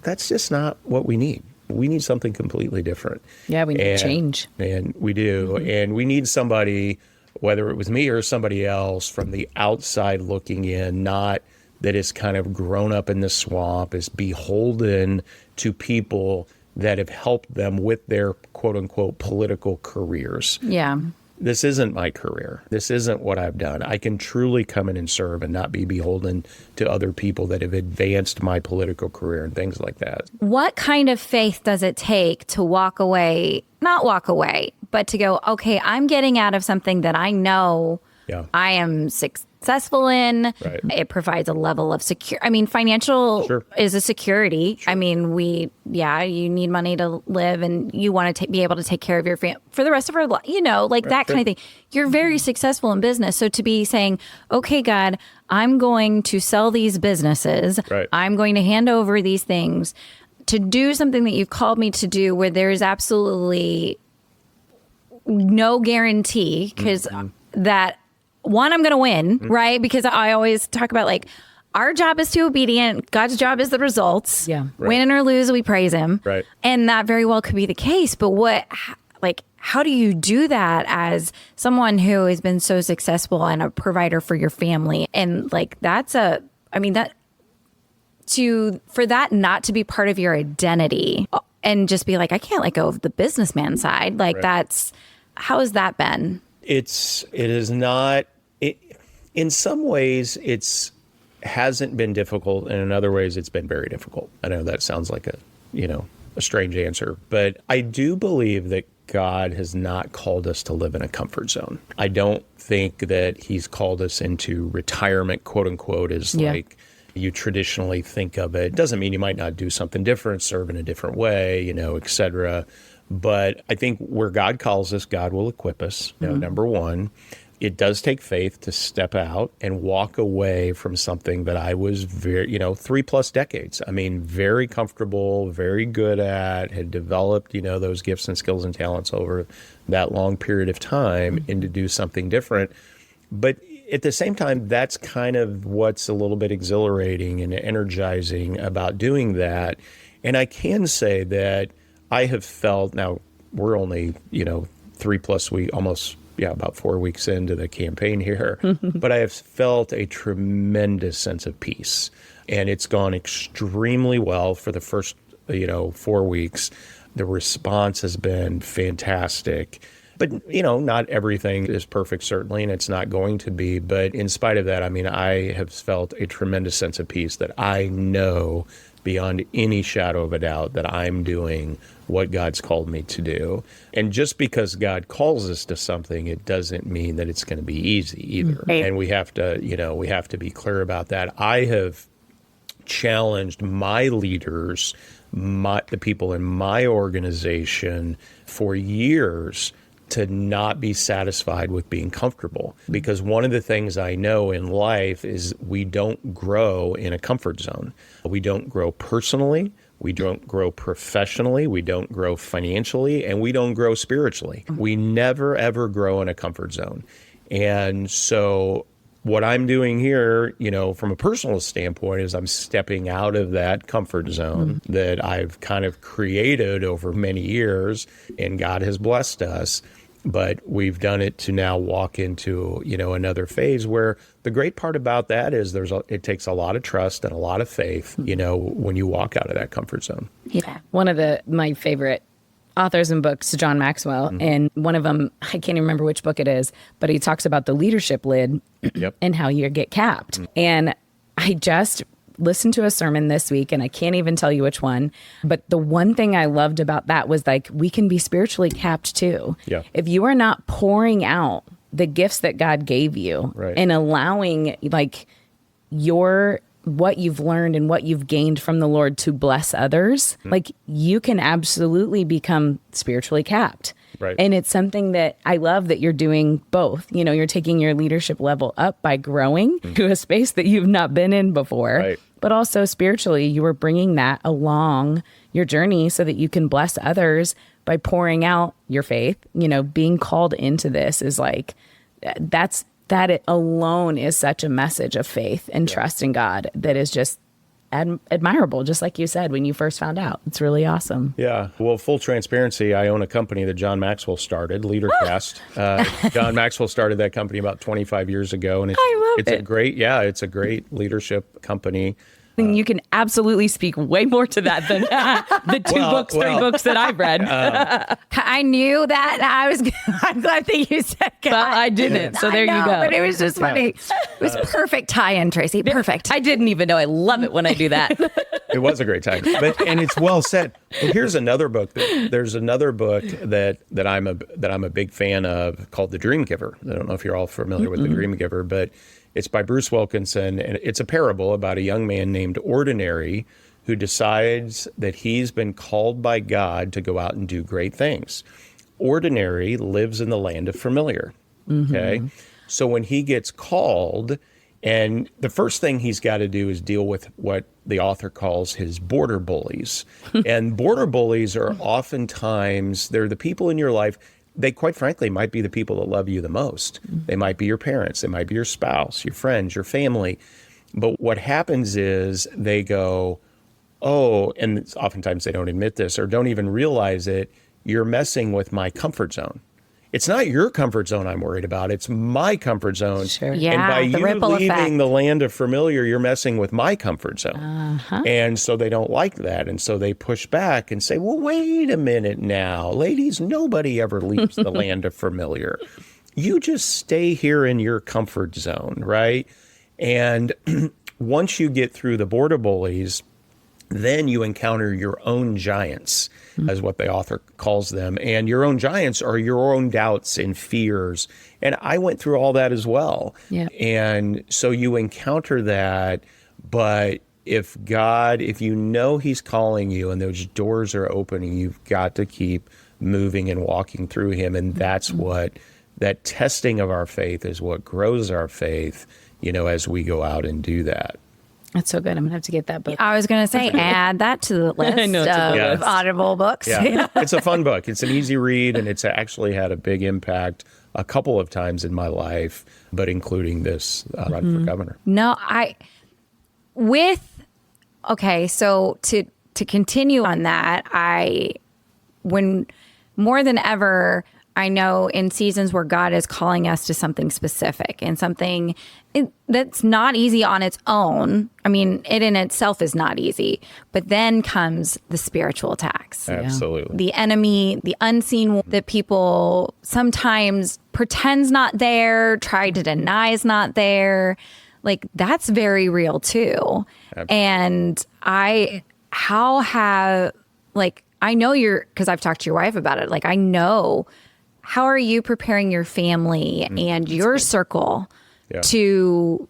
Speaker 1: that's just not what we need. We need something completely different.
Speaker 3: Yeah, we need change.
Speaker 1: And we do. And we need somebody, whether it was me or somebody else, from the outside looking in, not that is kind of grown up in the swamp, is beholden to people that have helped them with their quote unquote political careers.
Speaker 2: Yeah.
Speaker 1: This isn't my career. This isn't what I've done. I can truly come in and serve and not be beholden to other people that have advanced my political career and things like that.
Speaker 2: What kind of faith does it take to walk away, not walk away, but to go, okay, I'm getting out of something that I know I am successful in.
Speaker 1: Right.
Speaker 2: It provides a level of secure. I mean, financial is a security. I mean, you need money to live, and you want to be able to take care of your family for the rest of our life, that kind of thing. You're very successful in business. So to be saying, okay, God, I'm going to sell these businesses.
Speaker 1: Right.
Speaker 2: I'm going to hand over these things to do something that you've called me to do where there is absolutely no guarantee because that one, I'm going to win, right? Because I always talk about like our job is to be obedient. God's job is the results.
Speaker 3: Yeah.
Speaker 1: Right.
Speaker 2: Win or lose, we praise him.
Speaker 1: Right.
Speaker 2: And that very well could be the case. But how do you do that as someone who has been so successful and a provider for your family? And like, for that not to be part of your identity and just be like, I can't let go of the businessman side. Like how has that been?
Speaker 1: It is not, in some ways hasn't been difficult, and in other ways it's been very difficult. I know that sounds like a strange answer, but I do believe that God has not called us to live in a comfort zone. I don't think that he's called us into retirement, quote unquote, like you traditionally think of it. Doesn't mean you might not do something different, serve in a different way, et cetera. But I think where God calls us, God will equip us. Number one, it does take faith to step out and walk away from something that I was very, 3+ decades. I mean, very comfortable, very good at, had developed, those gifts and skills and talents over that long period of time, and to do something different. But at the same time, that's kind of what's a little bit exhilarating and energizing about doing that. And I can say that I have felt, now we're only, 3+ weeks, almost, about 4 weeks into the campaign here, but I have felt a tremendous sense of peace. And it's gone extremely well for the first, 4 weeks. The response has been fantastic. But, not everything is perfect, certainly, and it's not going to be. But in spite of that, I mean, I have felt a tremendous sense of peace that I know beyond any shadow of a doubt that I'm doing what God's called me to do. And just because God calls us to something, it doesn't mean that it's going to be easy either. Right. And we have to be clear about that. I have challenged my leaders, the people in my organization for years to not be satisfied with being comfortable. Because one of the things I know in life is we don't grow in a comfort zone. We don't grow personally, we don't grow professionally, we don't grow financially, and we don't grow spiritually. We never, ever grow in a comfort zone. And so what I'm doing here, from a personal standpoint, is I'm stepping out of that comfort zone that I've kind of created over many years, and God has blessed us. But we've done it to now walk into, another phase where the great part about that is it takes a lot of trust and a lot of faith, when you walk out of that comfort zone.
Speaker 3: Yeah. One of my favorite authors and books, John Maxwell, and one of them, I can't even remember which book it is, but he talks about the leadership lid and how you get capped. And I just listened to a sermon this week, and I can't even tell you which one, but the one thing I loved about that was like, we can be spiritually capped too.
Speaker 1: Yeah.
Speaker 3: If you are not pouring out the gifts that God gave you and allowing like what you've learned and what you've gained from the Lord to bless others, like you can absolutely become spiritually capped.
Speaker 1: Right.
Speaker 3: And it's something that I love that you're doing both. You're taking your leadership level up by growing to a space that you've not been in before.
Speaker 1: Right.
Speaker 3: But also spiritually, you are bringing that along your journey so that you can bless others by pouring out your faith. Being called into this is like, that alone is such a message of faith and trust in God that is just admirable, just like you said when you first found out. It's really awesome.
Speaker 1: Yeah. Well, full transparency, I own a company that John Maxwell started, LeaderCast. John Maxwell started that company about 25 years ago, and it's a great leadership company.
Speaker 3: And you can absolutely speak way more to that than the three books that I've read.
Speaker 2: I knew that. I'm glad that you said God.
Speaker 3: But I didn't. So there you go.
Speaker 2: But it was just funny. It was perfect tie-in, Tracy. Perfect.
Speaker 3: I didn't even know. I love it when I do that.
Speaker 1: It was a great time. And it's well said. Well, here's another book. There's another book that I'm a big fan of called The Dream Giver. I don't know if you're all familiar with The Dream Giver, but It's by Bruce Wilkinson, and it's a parable about a young man named Ordinary who decides that he's been called by God to go out and do great things. Ordinary lives in the land of familiar. Okay. So when he gets called, and the first thing he's got to do is deal with what the author calls his border bullies. And border bullies are oftentimes, they're the people in your life, they quite frankly might be the people that love you the most. They might be your parents, they might be your spouse, your friends, your family. But what happens is they go, oh, and oftentimes they don't admit this or don't even realize it, you're messing with my comfort zone. It's not your comfort zone I'm worried about. It's my comfort zone.
Speaker 3: Sure.
Speaker 2: Yeah,
Speaker 1: and by
Speaker 2: the
Speaker 1: you
Speaker 2: ripple
Speaker 1: leaving
Speaker 2: effect.
Speaker 1: the land of familiar, you're messing with my comfort zone. And so they don't like that. And so they push back and say, well, wait a minute now. Ladies, nobody ever leaves the land of familiar. You just stay here in your comfort zone, right? And once you get through the border bullies, then you encounter your own giants, as what the author calls them. And your own giants are your own doubts and fears. And I went through all that as well.
Speaker 3: Yeah.
Speaker 1: And so you encounter that. But if you know he's calling you and those doors are opening, you've got to keep moving and walking through him. And that's that testing of our faith is what grows our faith, as we go out and do that.
Speaker 3: That's so good. I'm going to have to get that book.
Speaker 2: I was going to say, add that to the list
Speaker 3: know, it's a good
Speaker 2: of
Speaker 3: list.
Speaker 2: Audible books.
Speaker 1: Yeah, it's a fun book. It's an easy read, and it's actually had a big impact a couple of times in my life, but including this run for governor.
Speaker 2: No, so to continue on that, when more than ever, I know in seasons where God is calling us to something specific and something that's not easy on its own. I mean, it in itself is not easy, but then comes the spiritual attacks.
Speaker 1: Absolutely.
Speaker 2: The enemy, the unseen that people sometimes pretends not there, try to deny is not there. Like that's very real too. Absolutely. And I know because I've talked to your wife about it. Like I know, how are you preparing your family and your circle to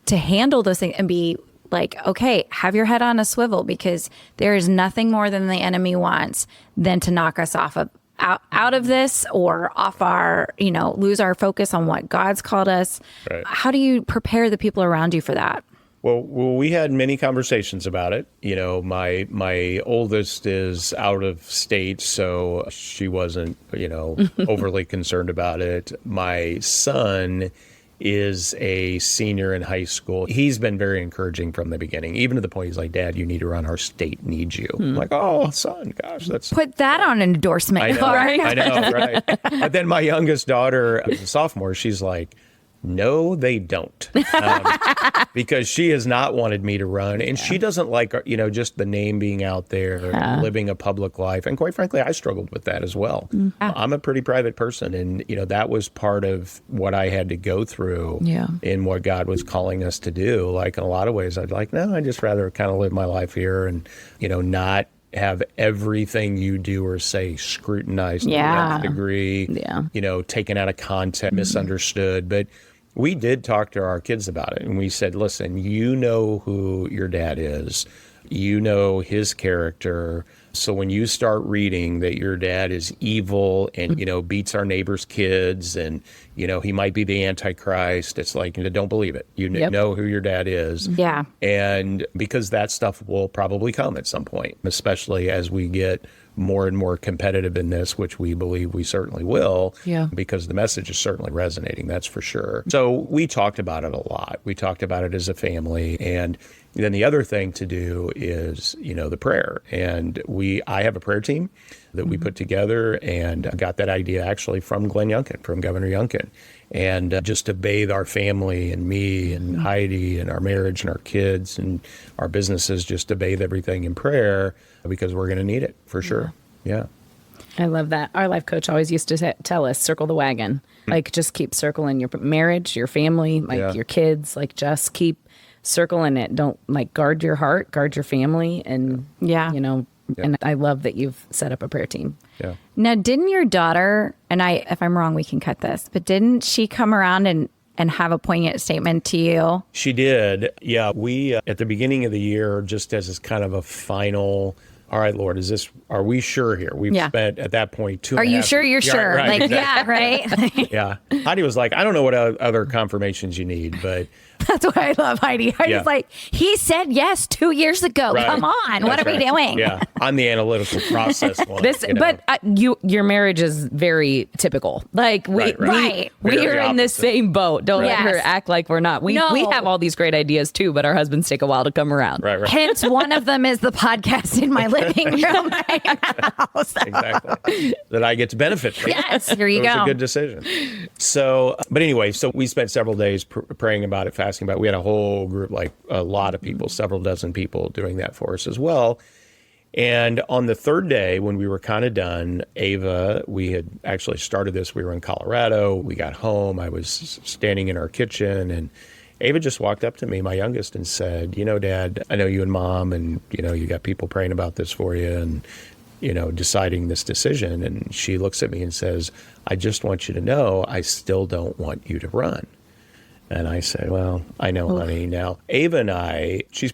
Speaker 2: handle those things and be like, okay, have your head on a swivel, because there is nothing more than the enemy wants than to knock us out of this or off our, lose our focus on what God's called us.
Speaker 1: Right.
Speaker 2: How do you prepare the people around you for that?
Speaker 1: Well, we had many conversations about it. My oldest is out of state, so she wasn't, overly concerned about it. My son is a senior in high school. He's been very encouraging from the beginning, even to the point he's like, Dad, you need to run. Our state needs you. I'm like, oh, son, gosh, that's...
Speaker 2: Put that on an endorsement.
Speaker 1: I know, right? But then my youngest daughter, who's a sophomore, she's like, no, they don't. Because she has not wanted me to run. And she doesn't like, just the name being out there, living a public life. And quite frankly, I struggled with that as well. I'm a pretty private person. And, that was part of what I had to go through in what God was calling us to do. Like in a lot of ways, I'd like, no, I'd just rather kind of live my life here and, not have everything you do or say scrutinized to the nth degree, taken out of context, misunderstood. But we did talk to our kids about it, and we said, listen, you know who your dad is. You know his character. So when you start reading that your dad is evil and, beats our neighbor's kids and, he might be the Antichrist, it's like, don't believe it. You know who your dad is.
Speaker 2: Yeah.
Speaker 1: And because that stuff will probably come at some point, especially as we get more and more competitive in this, which we believe we certainly will, because the message is certainly resonating, that's for sure. So we talked about it a lot. We talked about it as a family. And then the other thing to do is, the prayer. And I have a prayer team that we put together, and got that idea actually from Glenn Youngkin, from Governor Youngkin. And just to bathe our family and me and Heidi and our marriage and our kids and our businesses, just to bathe everything in prayer, because we're going to need it for sure. Yeah.
Speaker 3: I love that. Our life coach always used to tell us, circle the wagon. Like, just keep circling your marriage, your family, your kids, just keep circling it. Don't guard your heart, guard your family. And, and I love that you've set up a prayer team.
Speaker 1: Yeah.
Speaker 2: Now, didn't your daughter, and if I'm wrong, we can cut this, but didn't she come around and and have a poignant statement to you?
Speaker 1: She did. Yeah. We, at the beginning of the year, just as this kind of a final, all right, Lord, are we sure here? We've spent at that point 2.5 years.
Speaker 2: Are you sure you're sure?
Speaker 1: Right,
Speaker 2: like,
Speaker 1: exactly.
Speaker 2: right?
Speaker 1: Yeah. Heidi was like, I don't know what other confirmations you need, but.
Speaker 2: That's why I love Heidi. Heidi's like, he said yes 2 years ago.
Speaker 1: Right.
Speaker 2: Come on. What are we doing?
Speaker 1: Yeah. I'm the analytical process one.
Speaker 3: But your marriage is very typical. Like we are in the same boat. Don't let her act like we're not. We have all these great ideas too, but our husbands take a while to come around.
Speaker 1: Right.
Speaker 2: Hence, one of them is the podcast in my living room right now. So.
Speaker 1: Exactly. That I get to benefit from.
Speaker 2: Yes. Here you go.
Speaker 1: It was a good decision. So, but anyway, so we spent several days praying about it, fasting about it. We had a whole group, like a lot of people, several dozen people doing that for us as well. And on the third day, when we were kind of done, Ava, we had actually started this. We were in Colorado. We got home. I was standing in our kitchen, and Ava just walked up to me, my youngest, and said, Dad, I know you and Mom, and, you got people praying about this for you and, deciding this decision. And she looks at me and says, I just want you to know I still don't want you to run. And I said, well, I know, honey. Now, Ava and I, she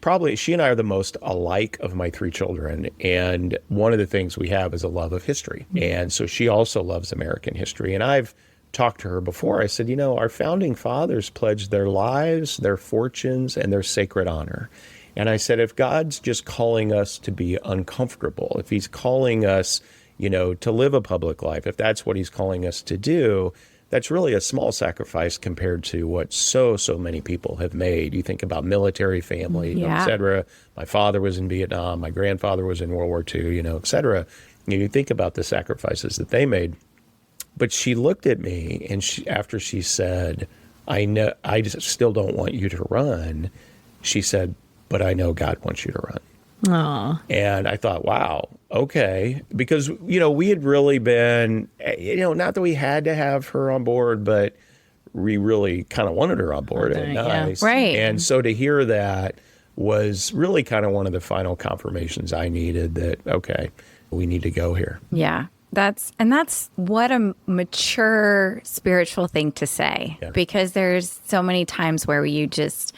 Speaker 1: and I are the most alike of my 3 children. And one of the things we have is a love of history. And so she also loves American history. And I've talked to her before. I said, our founding fathers pledged their lives, their fortunes, and their sacred honor. And I said, if God's just calling us to be uncomfortable, if he's calling us, to live a public life, if that's what he's calling us to do, that's really a small sacrifice compared to what so many people have made. You think about military family, et cetera. My father was in Vietnam. My grandfather was in World War II, et cetera. You think about the sacrifices that they made. But she looked at me, and after she said, I know, I just still don't want you to run, she said, but I know God wants you to run.
Speaker 3: Aww.
Speaker 1: And I thought, wow, okay. Because, we had really been, not that we had to have her on board, but we really kind of wanted her on board.
Speaker 3: Okay,
Speaker 1: nice.
Speaker 2: Yeah. Right.
Speaker 1: And so to hear that was really kind of one of the final confirmations I needed that, okay, we need to go here.
Speaker 2: Yeah. That's what a mature spiritual thing to say, because there's so many times where you just,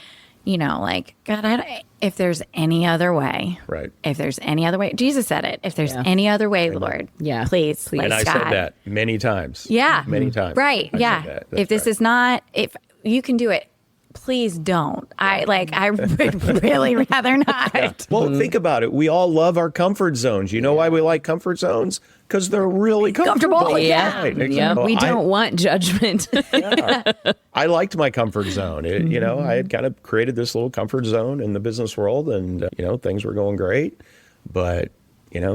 Speaker 2: like, God, if there's any other way,
Speaker 1: right?
Speaker 2: If there's any other way, Jesus said it. If there's any other way, Lord, please.
Speaker 1: And I said that many times.
Speaker 2: Yeah,
Speaker 1: many times.
Speaker 2: Right? If this is not, if you can do it, please don't. I would really rather not.
Speaker 1: Yeah. Well, think about it. We all love our comfort zones. You know why we like comfort zones? Because they're really comfortable.
Speaker 2: Yeah.
Speaker 1: Right.
Speaker 3: Yeah. We don't want judgment.
Speaker 1: I liked my comfort zone. I had kind of created this little comfort zone in the business world, and, things were going great. But,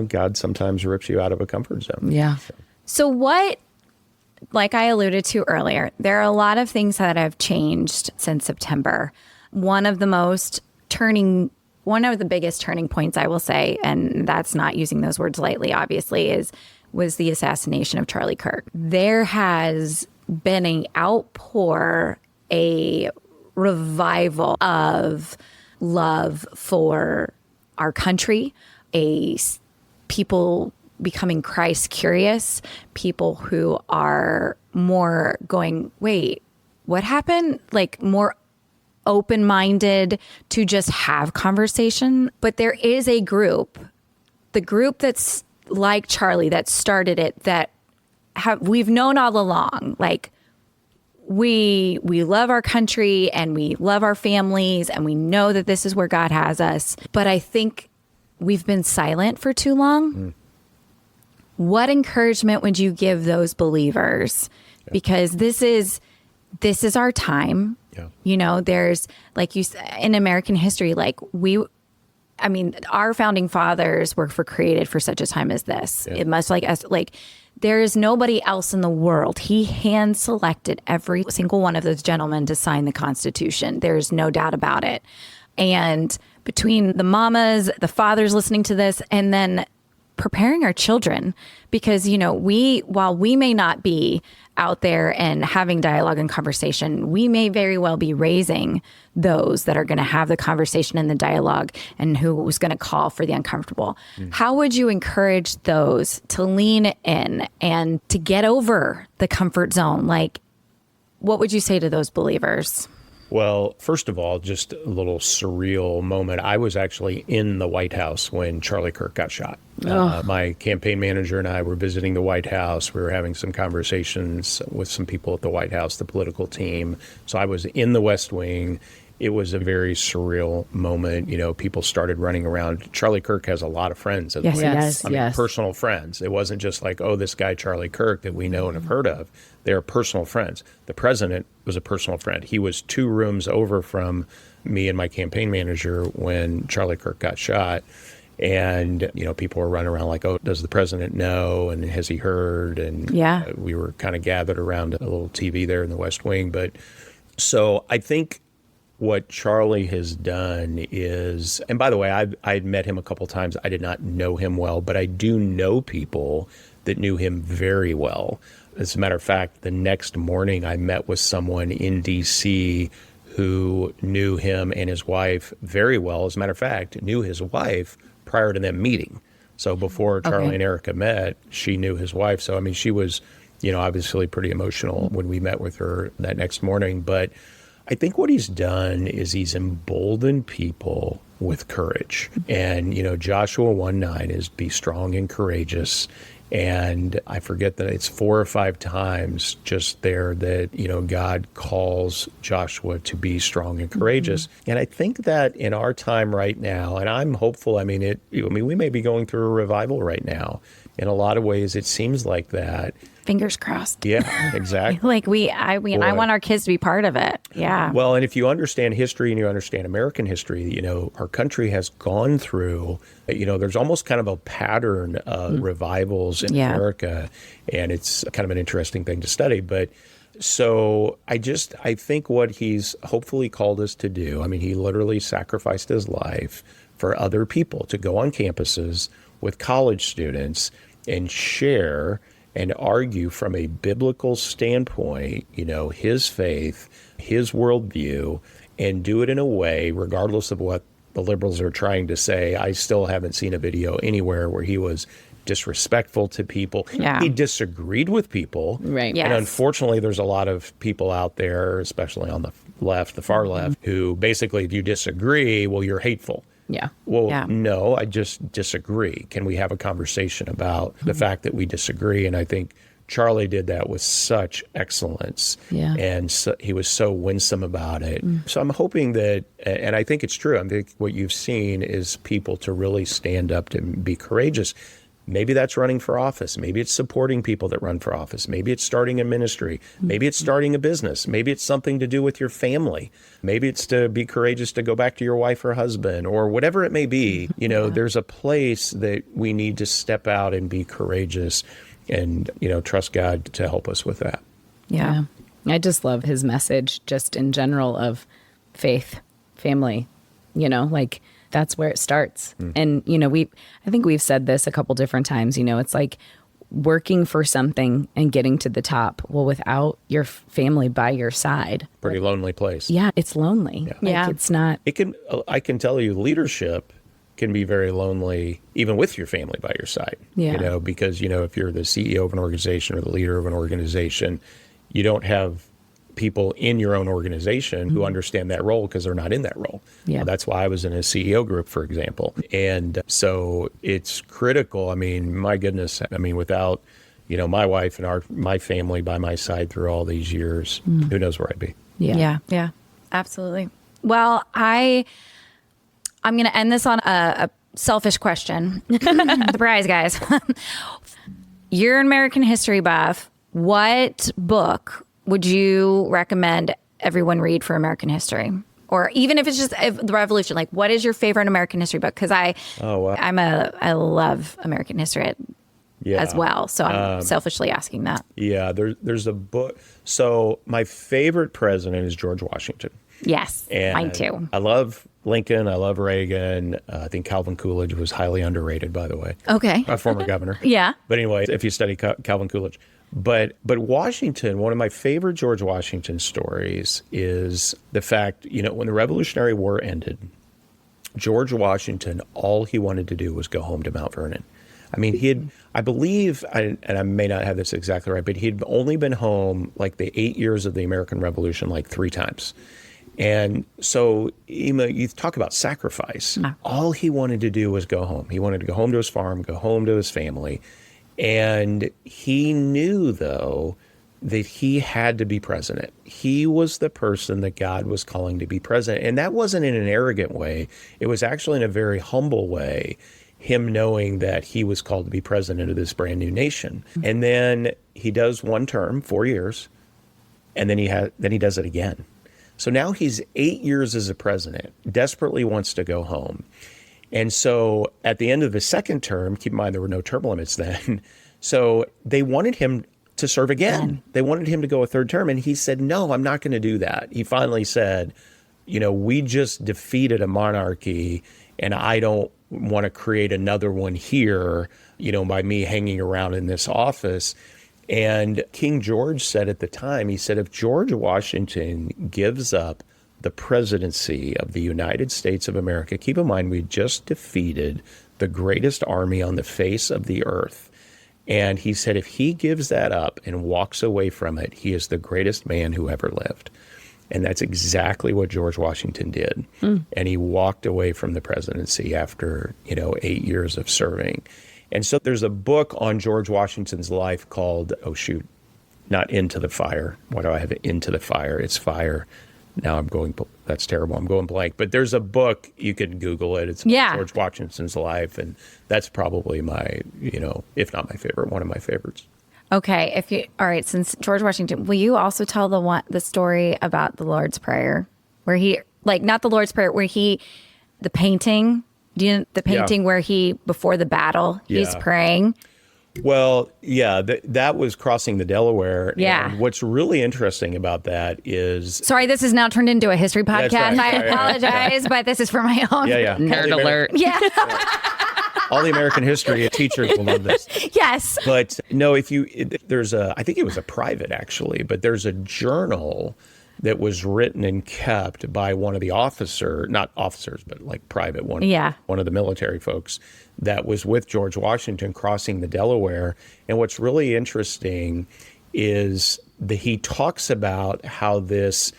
Speaker 1: God sometimes rips you out of a comfort zone.
Speaker 3: Yeah.
Speaker 2: So what, like I alluded to earlier, there are a lot of things that have changed since September. One of the biggest turning points, I will say, and that's not using those words lightly, obviously, was the assassination of Charlie Kirk. There has been an outpour, a revival of love for our country, people becoming Christ curious, people who are more going, wait, what happened? Like more open-minded to just have conversation. But there is a group, the group that's like Charlie that started it, that we've known all along. Like we love our country and we love our families and we know that this is where God has us. But I think we've been silent for too long. What encouragement would you give those believers? Because this is our time. Yeah. There's, like you said, in American history, our founding fathers were created for such a time as this. Yeah. It must there is nobody else in the world. He hand selected every single one of those gentlemen to sign the Constitution. There's no doubt about it. And between the mamas, the fathers listening to this, and then preparing our children, because, while we may not be out there and having dialogue and conversation, we may very well be raising those that are going to have the conversation and the dialogue and who's going to call for the uncomfortable. How would you encourage those to lean in and to get over the comfort zone? Like, What would you say to those believers?
Speaker 1: Well, first of all, just a little surreal moment. I was actually in the White House when Charlie Kirk got shot. My campaign manager and I were visiting the White House. We were having some conversations with some people at the White House, the political team. So I was in the West Wing. It was a very surreal moment. People started running around. Charlie Kirk has a lot of friends at the White House. I mean, personal friends. It wasn't just like, oh, this guy Charlie Kirk that we know and have heard of. They're personal friends. The president was a personal friend. He was 2 rooms over from me and my campaign manager when Charlie Kirk got shot. And, people were running around like, oh, does the president know? And has he heard? And we were kind of gathered around a little TV there in the West Wing. But so I think what Charlie has done is, and by the way, I'd met him a couple times. I did not know him well, but I do know people that knew him very well. As a matter of fact, the next morning I met with someone in D.C. who knew him and his wife very well. As a matter of fact, knew his wife prior to them meeting. So before Charlie and Erica met, she knew his wife. So, I mean, she was, obviously pretty emotional when we met with her that next morning. But I think what he's done is he's emboldened people with courage. And, Joshua 1:9 is be strong and courageous. And I forget that it's 4 or 5 times just there that, God calls Joshua to be strong and courageous. And I think that in our time right now, and I'm hopeful, we may be going through a revival right now. In a lot of ways, it seems like that.
Speaker 2: Fingers crossed.
Speaker 1: Yeah, exactly.
Speaker 2: I want our kids to be part of it. Yeah.
Speaker 1: Well, and if you understand history and you understand American history, our country has gone through, there's almost kind of a pattern of revivals in America. And it's kind of an interesting thing to study. But so I think what he's hopefully called us to do, he literally sacrificed his life for other people to go on campuses with college students and share and argue from a biblical standpoint, his faith, his worldview, and do it in a way, regardless of what the liberals are trying to say. I still haven't seen a video anywhere where he was disrespectful to people.
Speaker 2: Yeah.
Speaker 1: He disagreed with people.
Speaker 3: Right.
Speaker 2: Yes.
Speaker 1: And unfortunately, there's a lot of people out there, especially on the left, the far left, who basically, if you disagree, well, you're hateful.
Speaker 3: Yeah.
Speaker 1: Well, no, I just disagree. Can we have a conversation about the fact that we disagree? And I think Charlie did that with such excellence.
Speaker 3: Yeah.
Speaker 1: And so, he was so winsome about it. So I'm hoping that, and I think it's true, I think what you've seen is people to really stand up to be courageous. Maybe that's running for office. Maybe it's supporting people that run for office. Maybe it's starting a ministry. Maybe it's starting a business. Maybe it's something to do with your family. Maybe it's to be courageous to go back to your wife or husband or whatever it may be. There's a place that we need to step out and be courageous and, trust God to help us with that.
Speaker 3: Yeah. I just love his message just in general of faith, family, that's where it starts. And, I think we've said this a couple different times, it's like working for something and getting to the top. Well, without your family by your side.
Speaker 1: Pretty lonely place.
Speaker 3: Yeah, it's lonely.
Speaker 2: Yeah.
Speaker 3: It's not.
Speaker 1: I can tell you leadership can be very lonely even with your family by your side.
Speaker 3: Yeah.
Speaker 1: Because, if you're the CEO of an organization or the leader of an organization, you don't have people in your own organization who understand that role because they're not in that role.
Speaker 3: Yeah.
Speaker 1: That's why I was in a CEO group, for example. And so it's critical. My goodness, without, my wife and my family by my side through all these years, who knows where I'd be.
Speaker 2: Yeah, absolutely. Well, I'm going to end this on a selfish question. Surprise, guys. You're an American history buff. What book would you recommend everyone read for American history? Or even if it's just the Revolution, what is your favorite American history book? Because I love American history as well. So I'm selfishly asking that.
Speaker 1: Yeah, there's a book. So my favorite president is George Washington.
Speaker 2: Yes,
Speaker 1: and
Speaker 2: mine too.
Speaker 1: I love Lincoln. I love Reagan. I think Calvin Coolidge was highly underrated, by the way.
Speaker 2: Okay.
Speaker 1: A former governor.
Speaker 2: Yeah.
Speaker 1: But anyway, if you study Calvin Coolidge. But Washington, one of my favorite George Washington stories is the fact, when the Revolutionary War ended, George Washington, all he wanted to do was go home to Mount Vernon. I mean, I believe, and I may not have this exactly right, but he'd only been home like the 8 years of the American Revolution, like 3 times. And so you talk about sacrifice. All he wanted to do was go home. He wanted to go home to his farm, go home to his family. And he knew, though, that he had to be president. He was the person that God was calling to be president. And that wasn't in an arrogant way. It was actually in a very humble way, him knowing that he was called to be president of this brand new nation. And then he does 1 term, 4 years, and then he does it again. So now he's 8 years as a president, desperately wants to go home. And so at the end of the 2nd term, keep in mind there were no term limits then, so they wanted him to serve again. They wanted him to go a 3rd term, and he said, no, I'm not going to do that. He finally said, we just defeated a monarchy, and I don't want to create another one here, by me hanging around in this office. And King George said at the time, he said, if George Washington gives up the presidency of the United States of America, keep in mind, we just defeated the greatest army on the face of the earth. And he said, if he gives that up and walks away from it, he is the greatest man who ever lived. And that's exactly what George Washington did. And he walked away from the presidency after, 8 years of serving. And so there's a book on George Washington's life called, not Into the Fire. Why do I have it? Into the Fire? It's Fire. Now that's terrible. I'm going blank. But there's a book, you can Google it. It's George Washington's life. And that's probably my, if not my favorite, one of my favorites.
Speaker 2: Okay. All right. Since George Washington, will you also tell the story about the Lord's Prayer where he, not the Lord's Prayer, where the painting, the painting where before the battle, he's praying?
Speaker 1: Well, yeah, that was crossing the Delaware.
Speaker 2: Yeah.
Speaker 1: And what's really interesting about that is...
Speaker 2: Sorry, this has now turned into a history podcast.
Speaker 1: Right.
Speaker 2: I apologize, but this is for my own.
Speaker 1: Yeah.
Speaker 3: Nerd alert.
Speaker 2: Yeah.
Speaker 1: All the American history teachers will love this.
Speaker 2: Yes.
Speaker 1: But no, I think it was a private actually, but there's a journal that was written and kept by one of the not officers, but private one of the military folks that was with George Washington crossing the Delaware. And what's really interesting is that he talks about how this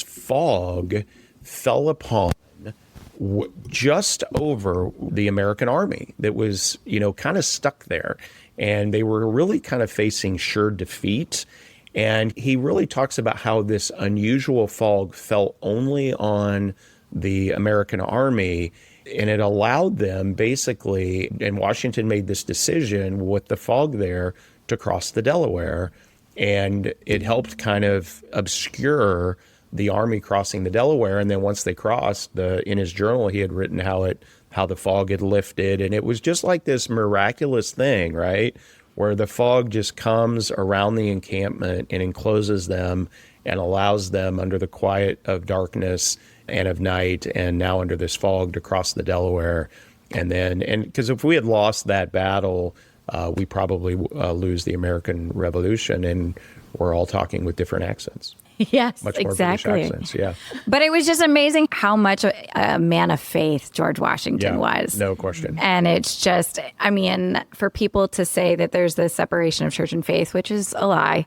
Speaker 1: fog fell upon just over the American army that was, kind of stuck there. And they were really kind of facing sure defeat. And he really talks about how this unusual fog fell only on the American army, and it allowed them basically, and Washington made this decision with the fog there to cross the Delaware, and it helped kind of obscure the army crossing the Delaware. And then once they crossed, in his journal he had written how the fog had lifted, and it was just like this miraculous thing, right? Where the fog just comes around the encampment and encloses them and allows them under the quiet of darkness and of night, and now under this fog, to cross the Delaware. And because if we had lost that battle, we probably lose the American Revolution, and we're all talking with different accents.
Speaker 2: Yes,
Speaker 1: Much more
Speaker 2: exactly.
Speaker 1: British accents, yeah.
Speaker 2: But it was just amazing how much a man of faith George Washington was.
Speaker 1: No question.
Speaker 2: And it's just, for people to say that there's this separation of church and faith, which is a lie,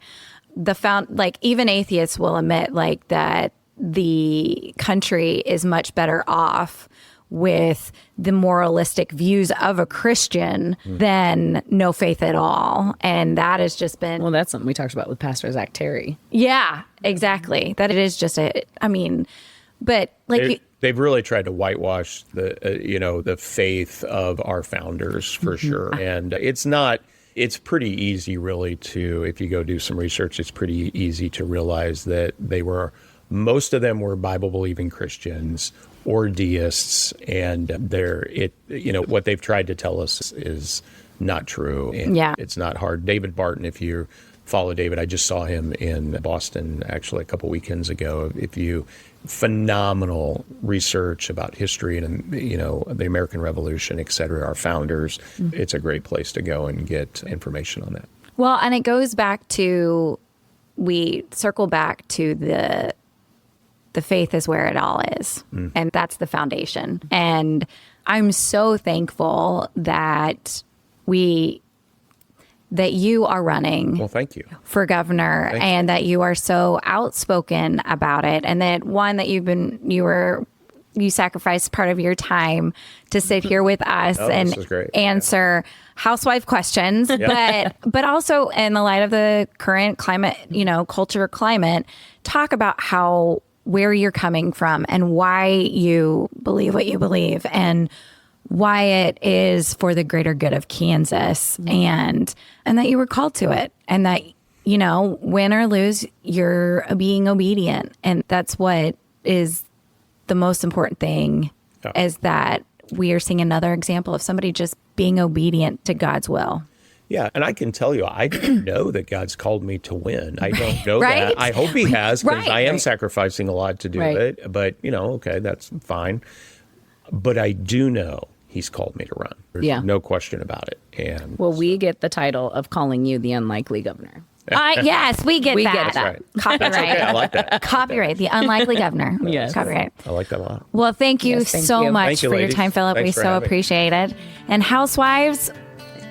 Speaker 2: even atheists will admit that the country is much better off with the moralistic views of a Christian than no faith at all. And that has just been...
Speaker 3: Well, that's something we talked about with Pastor Zach Terry.
Speaker 2: Yeah, exactly. That it is just but
Speaker 1: they've really tried to whitewash the faith of our founders for sure. And it's pretty easy really if you go do some research, it's pretty easy to realize that most of them were Bible-believing Christians or deists, and what they've tried to tell us is not true. And it's not hard. David Barton, if you follow David, I just saw him in Boston actually a couple weekends ago. Phenomenal research about history and the American Revolution, et cetera, our founders. It's a great place to go and get information on that.
Speaker 2: Well, and it goes back to, we circle back to the the faith is where it all is. And that's the foundation. And I'm so thankful that that you are running
Speaker 1: Well, thank you.
Speaker 2: for governor and that you are so outspoken about it. And that you sacrificed part of your time to sit here with us and
Speaker 1: this is great.
Speaker 2: answer housewife questions, but also in the light of the current climate, culture climate, talk about where you're coming from and why you believe what you believe and why it is for the greater good of Kansas and that you were called to it and that, win or lose, you're being obedient. And that's what is the most important thing is that we are seeing another example of somebody just being obedient to God's will.
Speaker 1: Yeah, and I can tell you, I don't know that God's called me to win. I don't know
Speaker 2: Right?
Speaker 1: that. I hope he has, because
Speaker 2: Right.
Speaker 1: I am sacrificing a lot to do
Speaker 3: Right.
Speaker 1: it. But, okay, that's fine. But I do know he's called me to run. There's no question about it. And
Speaker 3: Well, we get the title of calling you the unlikely governor.
Speaker 2: Yes, we get that.
Speaker 3: get that.
Speaker 1: right.
Speaker 2: Copyright.
Speaker 1: Okay, I like that.
Speaker 2: Copyright, the unlikely governor.
Speaker 3: Yes.
Speaker 2: Copyright.
Speaker 1: I like that a lot.
Speaker 2: Well, thank you
Speaker 3: Yes, thank
Speaker 2: so
Speaker 3: you.
Speaker 2: much
Speaker 1: Thank you,
Speaker 2: for your
Speaker 1: ladies.
Speaker 2: time, Philip.
Speaker 1: Thanks
Speaker 2: We
Speaker 1: for
Speaker 2: so
Speaker 1: having me.
Speaker 2: appreciate it. And housewives,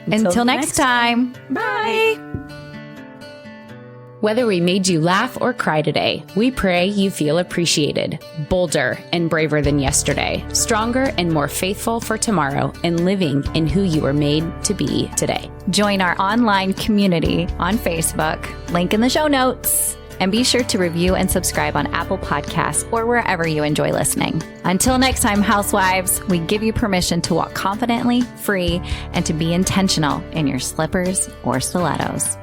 Speaker 2: until next time. Bye.
Speaker 3: Whether we made you laugh or cry today, we pray you feel appreciated, bolder and braver than yesterday, stronger and more faithful for tomorrow, and living in who you were made to be today.
Speaker 2: Join our online community on Facebook, link in the show notes, and be sure to review and subscribe on Apple Podcasts or wherever you enjoy listening. Until next time, housewives, we give you permission to walk confidently, free, and to be intentional in your slippers or stilettos.